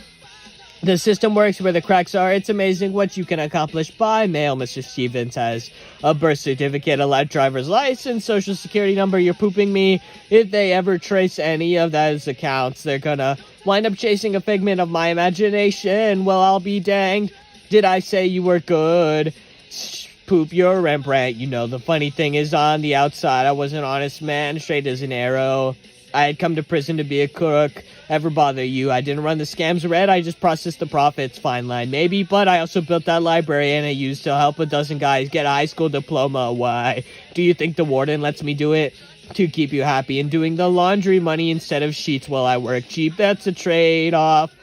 the system works, where the cracks are. It's amazing what you can accomplish by mail. Mr. Stevens has a birth certificate, a live driver's license, social security number. You're pooping me. If they ever trace any of those accounts, they're gonna wind up chasing a figment of my imagination. Well, I'll be danged. Did I say you were good? Poop, you're Rembrandt. You know, the funny thing is, on the outside, I was an honest man, straight as an arrow. I had come to prison to be a crook. Ever bother you? I didn't run the scams, Red. I just processed the profits. Fine line, maybe, but I also built that library, and I used to help a dozen guys get a high school diploma. Why? Do you think the warden lets me do it? To keep you happy and doing the laundry money instead of sheets while I work cheap. That's a trade-off.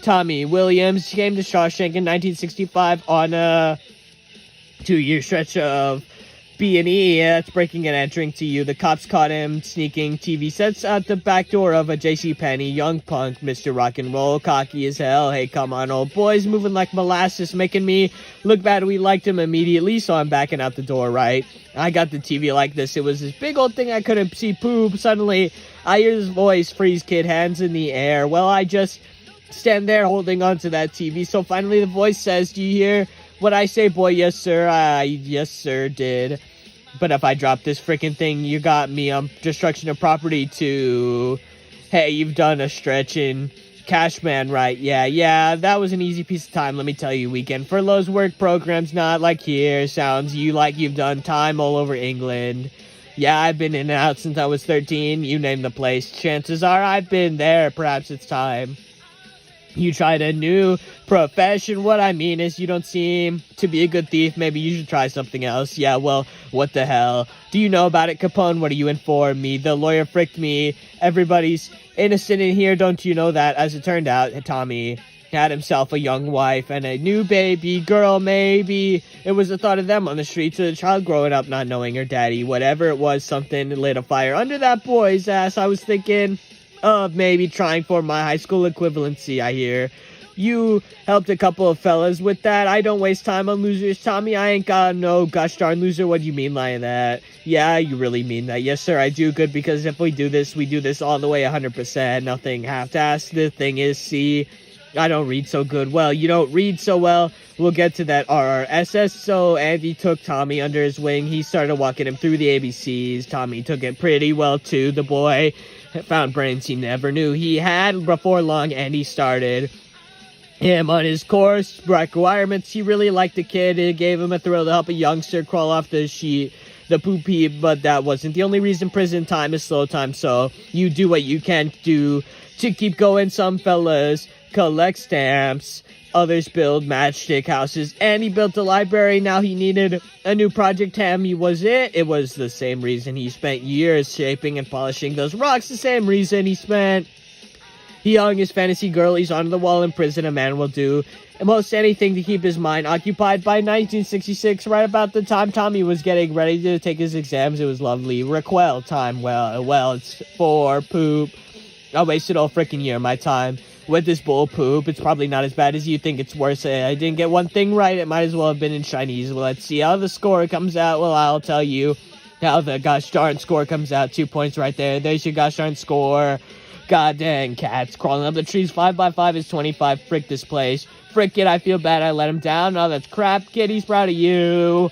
Tommy Williams came to Shawshank in 1965 on a 2-year stretch of B&E, that's breaking and entering to you. The cops caught him sneaking TV sets out the back door of a JCPenney. Young punk, Mr. Rock and Roll, cocky as hell. Hey, come on, old boys, moving like molasses, making me look bad. We liked him immediately, so I'm backing out the door, right? I got the TV like this. It was this big old thing I couldn't see poop. Suddenly, I hear his voice, freeze, kid, hands in the air. Well, I just stand there holding onto that TV. So finally the voice says, do you hear what I say, boy? Yes, sir. Yes, sir, did. But if I drop this freaking thing, you got me on destruction of property too. Hey, you've done a stretch in Cashman, right? Yeah, that was an easy piece of time, let me tell you. Weekend furloughs, work programs, not like here. Sounds you like you've done time all over England. Yeah, I've been in and out since I was 13. You name the place. Chances are I've been there. Perhaps it's time You tried a new profession. What I mean is you don't seem to be a good thief. Maybe you should try something else. Yeah, well, what the hell? Do you know about it, Capone? What are you in for? Me, the lawyer fricked me. Everybody's innocent in here. Don't you know that? As it turned out, Tommy had himself a young wife and a new baby girl, maybe. It was the thought of them on the streets of the child growing up not knowing her daddy. Whatever it was, something lit a fire under that boy's ass. I was thinking of maybe trying for my high school equivalency. I hear you helped a couple of fellas with that. I don't waste time on losers, Tommy. I ain't got no gosh darn loser. What do you mean by that? Yeah, you really mean that. Yes, sir, I do. Good, because if we do this all the way 100%. Nothing half-assed. The thing is, see, I don't read so good. Well, you don't read so well. We'll get to that RRSS. So Andy took Tommy under his wing. He started walking him through the ABCs. Tommy took it pretty well, too. The boy found brains he never knew he had. Before long, Andy started him on his course requirements. He really liked the kid. It gave him a thrill to help a youngster crawl off the poop heap, but that wasn't the only reason. Prison time is slow time, so you do what you can do to keep going. Some fellas collect stamps, others build matchstick houses, and he built a library. Now he needed a new project. Tammy was it. It was the same reason he spent years shaping and polishing those rocks, the same reason he hung his fantasy girlies on the wall in prison. A man will do most anything to keep his mind occupied. By 1966, right about the time Tommy was getting ready to take his exams, it was lovely. Requel time. Well, it's for poop. I wasted all freaking year of my time with this bull poop. It's probably not as bad as you think. It's worse. I didn't get one thing right. It might as well have been in Chinese. Well, let's see how the score comes out. Well, I'll tell you how the gosh darn score comes out. 2 points right there. There's your gosh darn score. God dang cats crawling up the trees. 5 by 5 is 25. Frick this place. Frick it. I feel bad I let him down. Oh, that's crap. Kid, he's proud of you.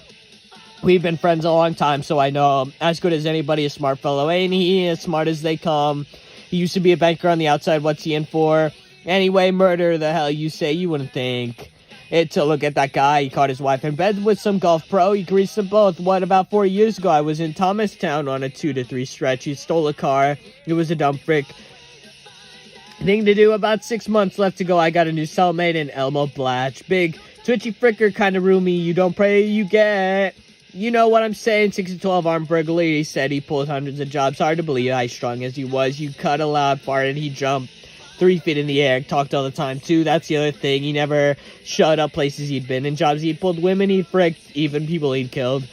We've been friends a long time, so I know him as good as anybody. A smart fellow, ain't he? As smart as they come. He used to be a banker on the outside. What's he in for? Anyway, murder, the hell you say? You wouldn't think it to look at that guy. He caught his wife in bed with some golf pro. He greased them both. What, about 4 years ago, I was in Thomastown on a 2 to 3 stretch. He stole a car. It was a dumb frick thing to do. About 6 months left to go. I got a new cellmate in Elmo Blatch. Big, twitchy fricker, kind of roomy. You don't pray, you get. You know what I'm saying? 6 to 12 armed burglary. He said he pulled hundreds of jobs. Hard to believe, high strung as he was. You cut a loud fart and he jumped 3 feet in the air. Talked all the time too. That's the other thing. He never shut up places he'd been in. Jobs he'd pulled. Women he fricked. Even people he'd killed.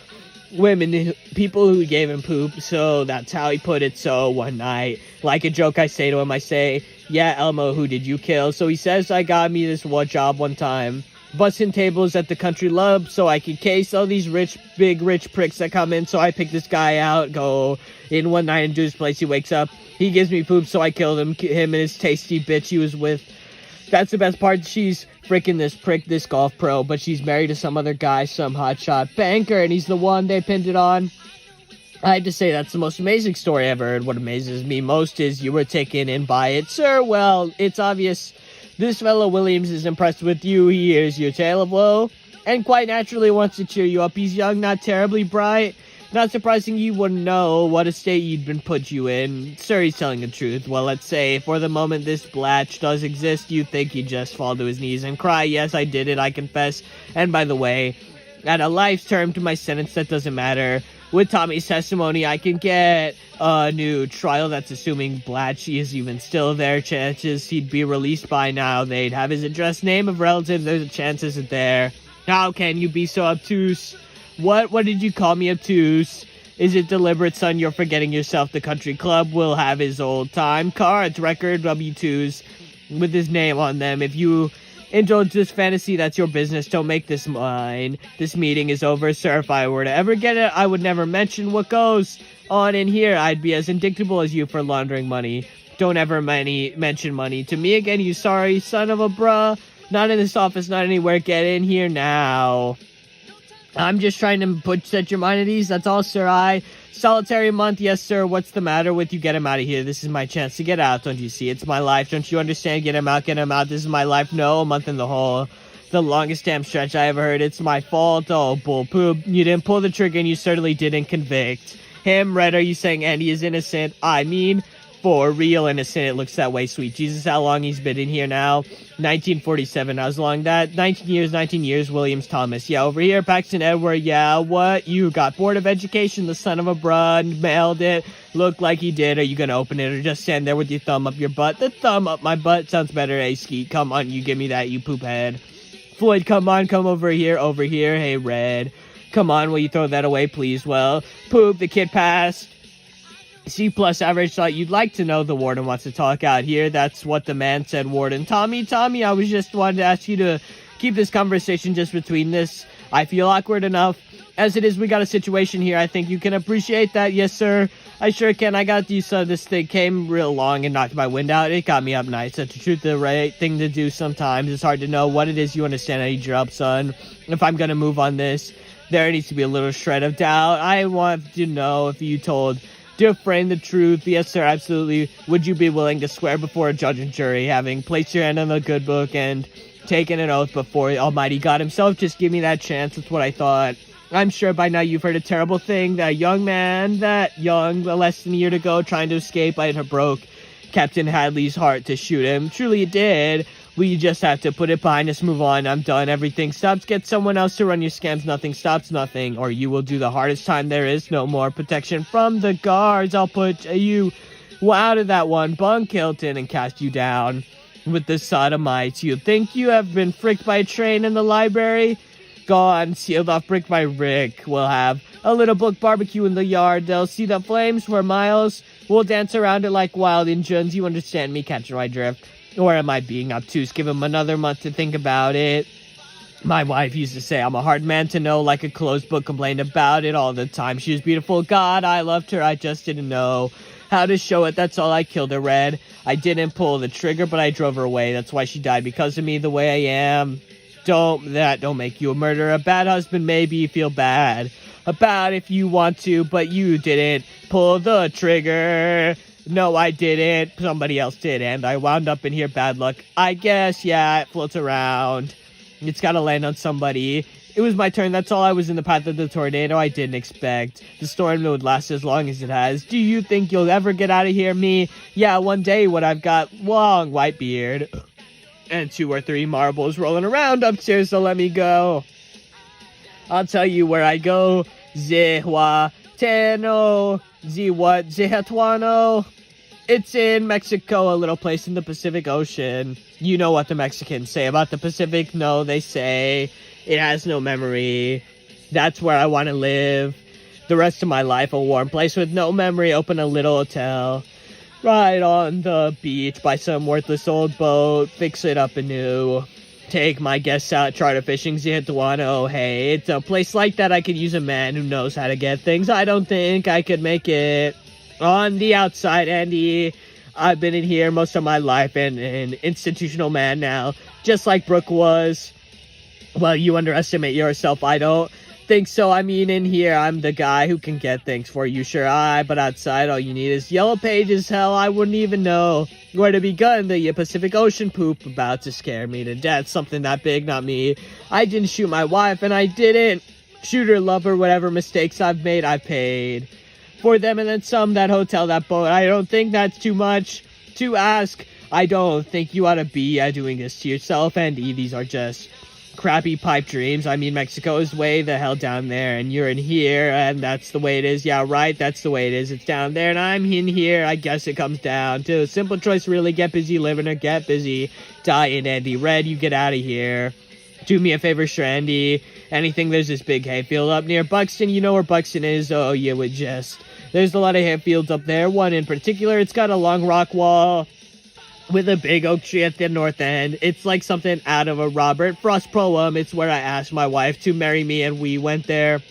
People who gave him poop. So that's how he put it. So one night, like a joke, I say to him, I say, yeah, Elmo, who did you kill? So he says, I got me this one job one time, busting tables at the country club so I could case all these big rich pricks that come in. So I pick this guy out, go in one night and do his place. He wakes up, he gives me poop, so I killed him and his tasty bitch he was with. That's the best part. She's freaking this golf pro, but she's married to some other guy, some hotshot banker, and he's the one they pinned it on. I have to say, that's the most amazing story I ever heard. What amazes me most is you were taken in by it, sir. Well, it's obvious this fellow Williams is impressed with you. He hears your tale of woe and quite naturally wants to cheer you up. He's young, not terribly bright. Not surprising you wouldn't know what a state you'd been put you in. Sir, he's telling the truth. Well, let's say, for the moment this Blatch does exist, you think he'd just fall to his knees and cry, yes, I did it, I confess. And by the way, at a life's term to my sentence, that doesn't matter. With Tommy's testimony, I can get a new trial. That's assuming Blatch is even still there. Chances he'd be released by now. They'd have his address, name of relatives. There's a chance isn't there. How can you be so obtuse? What did you call me, obtuse? Is it deliberate, son? You're forgetting yourself. The country club will have his old-time cards, record, W-2s with his name on them. If you indulge this fantasy, that's your business. Don't make this mine. This meeting is over, sir. If I were to ever get it, I would never mention what goes on in here. I'd be as indictable as you for laundering money. Don't ever mention money to me again, you sorry son of a bruh. Not in this office, not anywhere. Get in here now. I'm just trying to set your mind at ease. That's all, sir. Solitary month. Yes, sir. What's the matter with you? Get him out of here. This is my chance to get out. Don't you see? It's my life. Don't you understand? Get him out. Get him out. This is my life. No, a month in the hole. The longest damn stretch I ever heard. It's my fault. Oh, bull poop. You didn't pull the trigger and you certainly didn't convict him. Red, are you saying Andy is innocent? I mean, For real innocent, it looks that way, sweet Jesus. How long he's been in here now? 1947. How's long that? 19 years, Williams Thomas. Yeah, over here, Paxton Edward. Yeah, what? You got Board of Education, the son of a bruh, mailed it. Looked like he did. Are you gonna open it or just stand there with your thumb up your butt? The thumb up my butt sounds better, eh, Skeet? Come on, you give me that, you poop head. Floyd, come on, come over here. Hey, Red. Come on, will you throw that away, please? Well, poop, the kid passed. C+ average thought you'd like to know the warden wants to talk out here. That's what the man said, warden. Tommy, I was just wanting to ask you to keep this conversation just between this. I feel awkward enough. As it is, we got a situation here. I think you can appreciate that. Yes, sir. I sure can. I got used to this thing. Came real long and knocked my wind out. It got me up nice. That's the truth, the right thing to do sometimes. It's hard to know what it is you understand. I need your help, son. If I'm going to move on this, there needs to be a little shred of doubt. I want to know if you told to frame the truth. Yes, sir, absolutely. Would you be willing to swear before a judge and jury, having placed your hand on the good book and taken an oath before Almighty God himself? Just give me that chance. That's what I thought. I'm sure by now you've heard a terrible thing. That young man, less than a year ago, trying to escape, I broke Captain Hadley's heart to shoot him. Truly it did. We just have to put it behind us, move on. I'm done. Everything stops. Get someone else to run your scams. Nothing stops nothing. Or you will do the hardest time. There is no more protection from the guards. I'll put you out of that one bunk, Hilton, and cast you down with the sodomites. You think you have been fricked by a train in the library? Gone, sealed off brick by brick. We'll have a little book barbecue in the yard. They'll see the flames for miles. We'll dance around it like wild Indians. You understand me, catching my drift? Or am I being obtuse? Give him another month to think about it. My wife used to say I'm a hard man to know, like a closed book, complained about it all the time. She was beautiful. God, I loved her. I just didn't know how to show it. That's all. I killed her, Red. I didn't pull the trigger, but I drove her away. That's why she died, because of me, the way I am. Don't make you a murderer. A bad husband, maybe you feel bad about if you want to, but you didn't pull the trigger. No, I didn't. Somebody else did, and I wound up in here. Bad luck, I guess. Yeah, it floats around. It's gotta land on somebody. It was my turn. That's all. I was in the path of the tornado. I didn't expect the storm would last as long as it has. Do you think you'll ever get out of here? Me? Yeah, one day when I've got long white beard and 2 or 3 marbles rolling around upstairs, so let me go. I'll tell you where I go. Zehuateno. Zehuatuano. It's in Mexico, a little place in the Pacific Ocean. You know what the Mexicans say about the Pacific? No, they say it has no memory. That's where I want to live. The rest of my life, a warm place with no memory. Open a little hotel right on the beach by some worthless old boat. Fix it up anew. Take my guests out charter fishing. Zehuatuano. Hey, it's a place like that I could use a man who knows how to get things. I don't think I could make it on the outside, Andy. I've been in here most of my life and an institutional man now, just like Brooke was. Well, you underestimate yourself. I don't think so. I mean, in here, I'm the guy who can get things for you, sure. But outside, all you need is yellow pages. Hell, I wouldn't even know where to begin. The Pacific Ocean poop about to scare me to death. Something that big, not me. I didn't shoot my wife, and I didn't shoot her, love her. Whatever mistakes I've made, I paid for them, and then some. That hotel, that boat. I don't think that's too much to ask. I don't think you ought to be doing this to yourself, Andy. These are just crappy pipe dreams. I mean, Mexico is way the hell down there, and you're in here, and that's the way it is. Yeah, right, that's the way it is. It's down there, and I'm in here. I guess it comes down to a simple choice, really. Get busy living or get busy dying, Andy. Red, you get out of here. Do me a favor, Strandy. Anything, there's this big hayfield up near Buxton. You know where Buxton is? Oh, you would just. There's a lot of hayfields up there. One in particular, it's got a long rock wall with a big oak tree at the north end. It's like something out of a Robert Frost poem. It's where I asked my wife to marry me, and we went there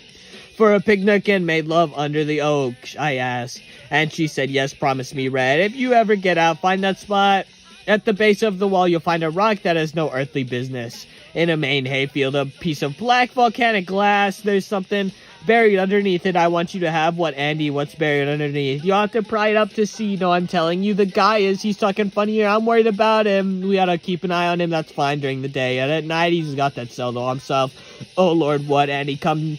for a picnic and made love under the oak, I asked. And she said, yes, promise me, Red. If you ever get out, find that spot. At the base of the wall, you'll find a rock that has no earthly business. In a main hayfield, a piece of black volcanic glass. There's something buried underneath it. I want you to have what, Andy? What's buried underneath? You have to pry it up to see. No, I'm telling you, the guy he's talking funny here. I'm worried about him. We gotta keep an eye on him. That's fine during the day. And at night, he's got that cell to himself. Oh, Lord, what, Andy? Come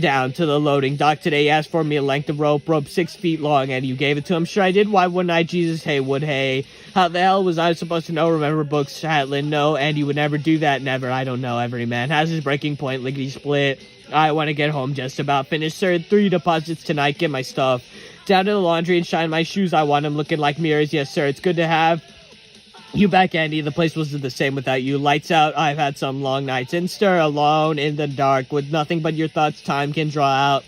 down to the loading dock today. He asked for me a length of rope 6 feet long, and you gave it to him. Sure I did. Why wouldn't I? Jesus, hey, would, hey. How the hell was I supposed to know? Remember books, Hatlin? No, and you would never do that. Never. I don't know. Every man has his breaking point. Lickety split. I want to get home just about finished, sir. 3 deposits tonight. Get my stuff down to the laundry and shine my shoes. I want them looking like mirrors. Yes, sir. It's good to have you back, Andy. The place wasn't the same without you. Lights out. I've had some long nights in stir, alone in the dark with nothing but your thoughts. Time can draw out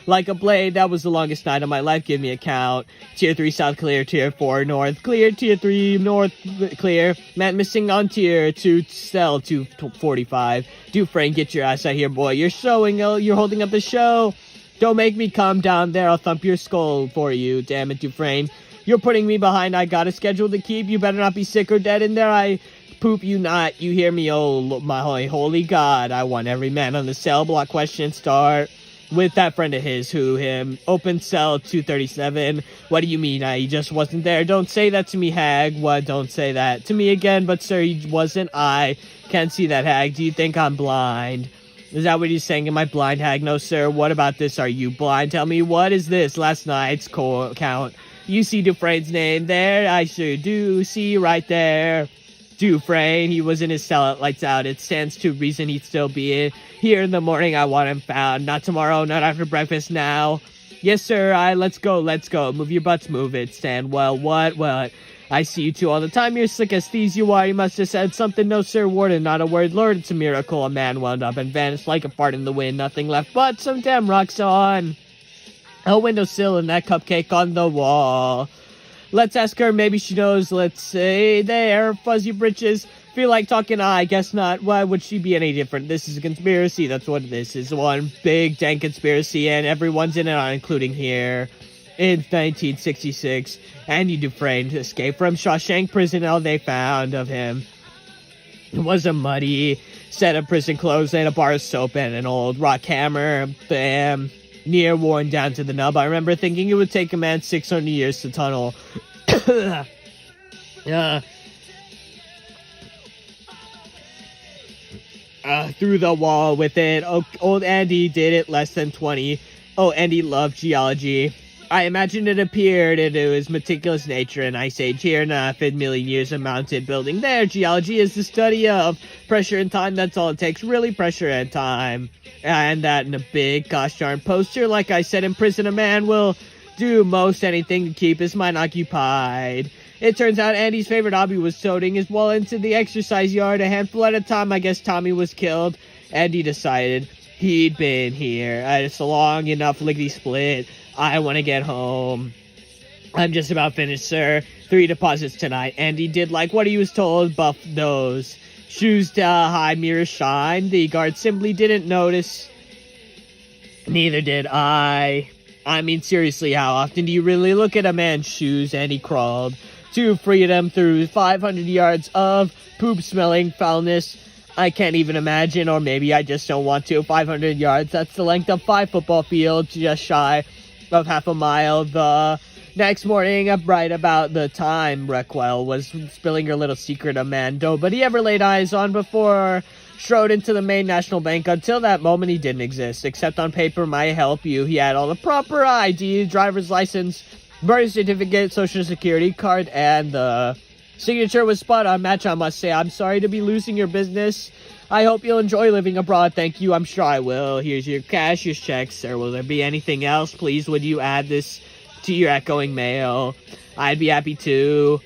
like a blade. That was the longest night of my life. Give me a count. Tier 3 south clear. Tier 4 north clear. Tier 3 north clear. Man missing on tier 2 cell 245. Dufresne, get your ass out here, boy. You're holding up the show. Don't make me come down there. I'll thump your skull for you. Damn it, Dufresne. You're putting me behind. I got a schedule to keep. You better not be sick or dead in there. I poop you not. You hear me? Oh, my holy God. I want every man on the cell block. Question start with that friend of his. Who, him? Open cell 237. What do you mean? He just wasn't there. Don't say that to me, hag. What? Don't say that to me again. But, sir, he wasn't. I can't see that, hag. Do you think I'm blind? Is that what he's saying? Am I blind, hag? No, sir. What about this? Are you blind? Tell me, what is this? Last night's count. You see Dufresne's name there? I sure do. See right there. Dufresne, he was in his cell at lights out. It stands to reason he'd still be here in the morning. I want him found. Not tomorrow, not after breakfast, now. Yes, sir. Let's go. Move your butts, move it. Stand. Well, what? I see you two all the time. You're slick as thieves you are. You must have said something. No, sir, warden, not a word. Lord, it's a miracle. A man wound up and vanished like a fart in the wind. Nothing left but some damn rocks on a windowsill and that cupcake on the wall. Let's ask her. Maybe she knows. Let's say there. Fuzzy britches. Feel like talking? I guess not. Why would she be any different? This is a conspiracy. That's what this is. One big dang conspiracy, and everyone's in it on, including here. In 1966, Andy Dufresne escaped from Shawshank prison. All they found of him was a muddy set of prison clothes and a bar of soap and an old rock hammer. Bam. Near worn down to the nub. I remember thinking it would take a man 600 years to tunnel through the wall with it. Old Andy did it less than 20. Oh, Andy loved geology. I imagine it appeared into his meticulous nature in Ice Age here, and a million years of mountain building there. Geology is the study of pressure and time. That's all it takes, really, pressure and time. And that in a big gosh darn poster. Like I said, in prison, a man will do most anything to keep his mind occupied. It turns out Andy's favorite hobby was toting his wall into the exercise yard a handful at a time. I guess Tommy was killed. Andy decided he'd been here. It's long enough, lickety split. I want to get home. I'm just about finished, sir. 3 deposits tonight. Andy did like what he was told. Buff nose. Shoes to high, mirrors shine. The guard simply didn't notice. Neither did I. I mean, seriously, how often do you really look at a man's shoes? And he crawled to freedom through 500 yards of poop-smelling foulness. I can't even imagine, or maybe I just don't want to. 500 yards, that's the length of 5 football fields, just shy of half a mile. The next morning, right about the time Reckwell was spilling her little secret of man nobody ever laid eyes on before strode into the Maine National Bank. Until that moment, he didn't exist, except on paper. Might help you. He had all the proper ID, driver's license, birth certificate, social security card, and the signature was spot on match. I must say, I'm sorry to be losing your business. I hope you'll enjoy living abroad. Thank you. I'm sure I will. Here's your cash, your checks, sir. Will there be anything else? Please, would you add this to your echoing mail? I'd be happy to.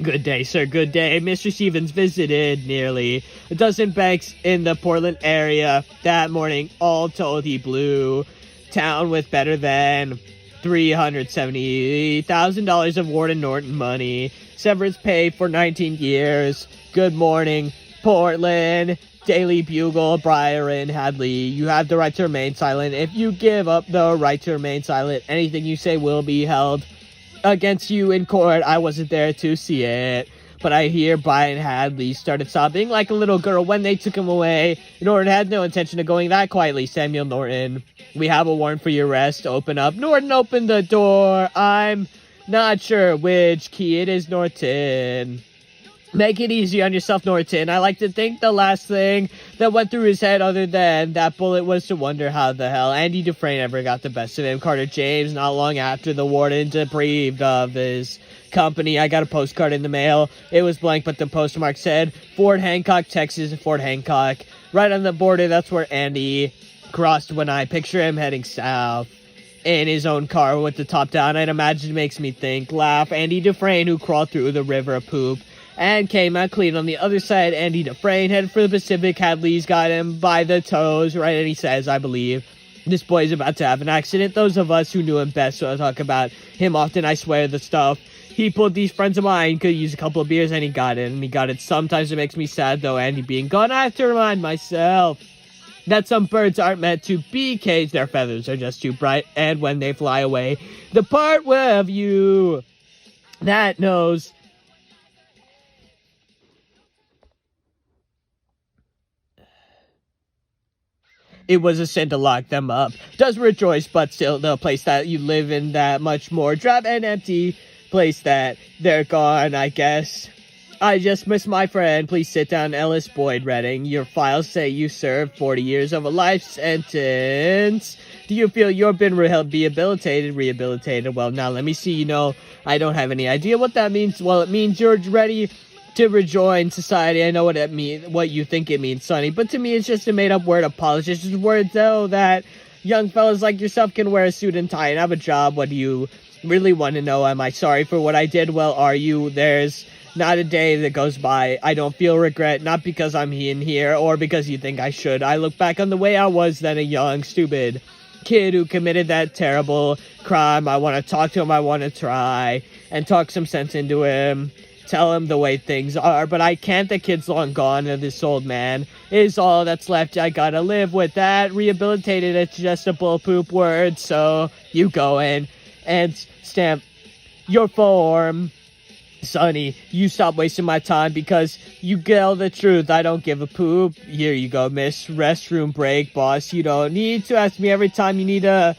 Good day, sir. Good day. Mr. Stevens visited nearly a dozen banks in the Portland area that morning. All told, he blew town with better than $370,000 of Warden Norton money. Severance pay for 19 years. Good morning, Portland. Daily Bugle, Byron Hadley. You have the right to remain silent. If you give up the right to remain silent, anything you say will be held against you in court. I wasn't there to see it, but I hear Byron Hadley started sobbing like a little girl when they took him away. Norton had no intention of going that quietly. Samuel Norton, we have a warrant for your arrest. Open up. Norton opened the door. I'm not sure which key it is, Norton. Make it easy on yourself, Norton. I like to think the last thing that went through his head other than that bullet was to wonder how the hell Andy Dufresne ever got the best of him. Carter James, not long after the warden deprived of his company, I got a postcard in the mail. It was blank, but the postmark said Fort Hancock, Texas, Fort Hancock. Right on the border, that's where Andy crossed when I picture him heading south in his own car with the top down. I'd imagine it makes me think, laugh. Andy Dufresne, who crawled through the river of poop and came out clean on the other side. Andy Dufresne headed for the Pacific. Hadley's got him by the toes, right? And he says, I believe, this boy's about to have an accident. Those of us who knew him best, so I talk about him often. I swear the stuff he pulled, these friends of mine could use a couple of beers, and he got it. And he got it. Sometimes it makes me sad, though, Andy being gone. I have to remind myself that some birds aren't meant to be caged. Their feathers are just too bright, and when they fly away, the part of you that knows it was a sin to lock them up does rejoice, but still the place that you live in, that much more drab and empty place that they're gone, I guess. I just miss my friend. Please sit down, Ellis Boyd Redding. Your files say you served 40 years of a life sentence. Do you feel you've been rehabilitated? Rehabilitated? Well, now let me see. You know, I don't have any idea what that means. Well, it means you're ready to rejoin society. I know what it means, what you think it means, Sonny, but to me it's just a made-up word of polish. It's just a word, though, that young fellas like yourself can wear a suit and tie and have a job. What do you really want to know? Am I sorry for what I did? Well, are you? There's not a day that goes by I don't feel regret, not because I'm in here or because you think I should. I look back on the way I was then, a young, stupid kid who committed that terrible crime. I want to talk to him. I want to try and talk some sense into him. Tell him the way things are, but I can't. The kid's long gone, and this old man is all that's left. I gotta live with that. Rehabilitated, it's just a bullpoop word, so you go in and stamp your form. Sonny, you stop wasting my time because you tell the truth. I don't give a poop. Here you go, miss. Restroom break, boss. You don't need to ask me every time you need to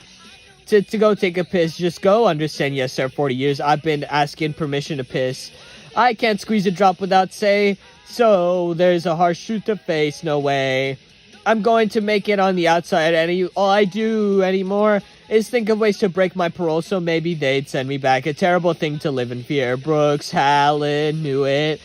go take a piss. Just go. Understand? Yes, sir. 40 years. I've been asking permission to piss. I can't squeeze a drop without say, so there's a harsh truth to face. No way I'm going to make it on the outside. All I do anymore is think of ways to break my parole, so maybe they'd send me back. A terrible thing to live in fear. Brooks, Hallen, knew it.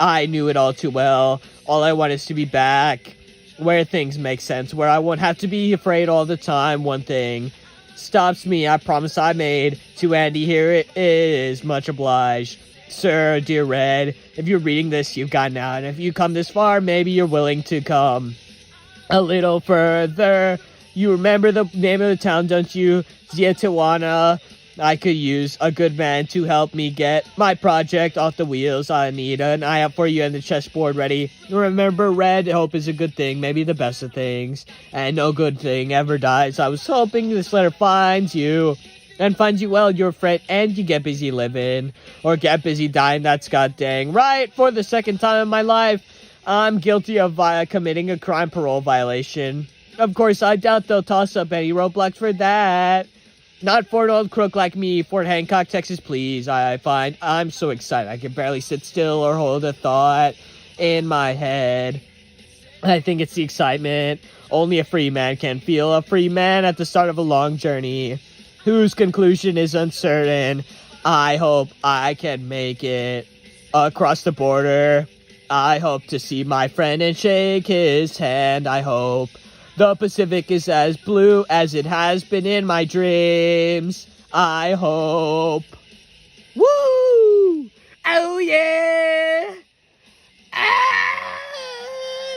I knew it all too well. All I want is to be back where things make sense, where I won't have to be afraid all the time. One thing stops me, I promise I made. To Andy, here it is. Much obliged. Sir, dear Red, if you're reading this, you've gotten out. And if you come this far, maybe you're willing to come a little further. You remember the name of the town, don't you? Tijuana. I could use a good man to help me get my project off the wheels. I need an eye out for you and the chessboard ready. Remember, Red, hope is a good thing, maybe the best of things, and no good thing ever dies. I was hoping this letter finds you. And finds you well, your friend, and you get busy living, or get busy dying. That's god dang right. For the second time in my life, I'm guilty of committing a crime parole violation. Of course, I doubt they'll toss up any roadblocks for that. Not for an old crook like me. Fort Hancock, Texas, please. I find I'm so excited I can barely sit still or hold a thought in my head. I think it's the excitement only a free man can feel. A free man at the start of a long journey, whose conclusion is uncertain. I hope I can make it across the border. I hope to see my friend and shake his hand. I hope the Pacific is as blue as it has been in my dreams. I hope. Woo!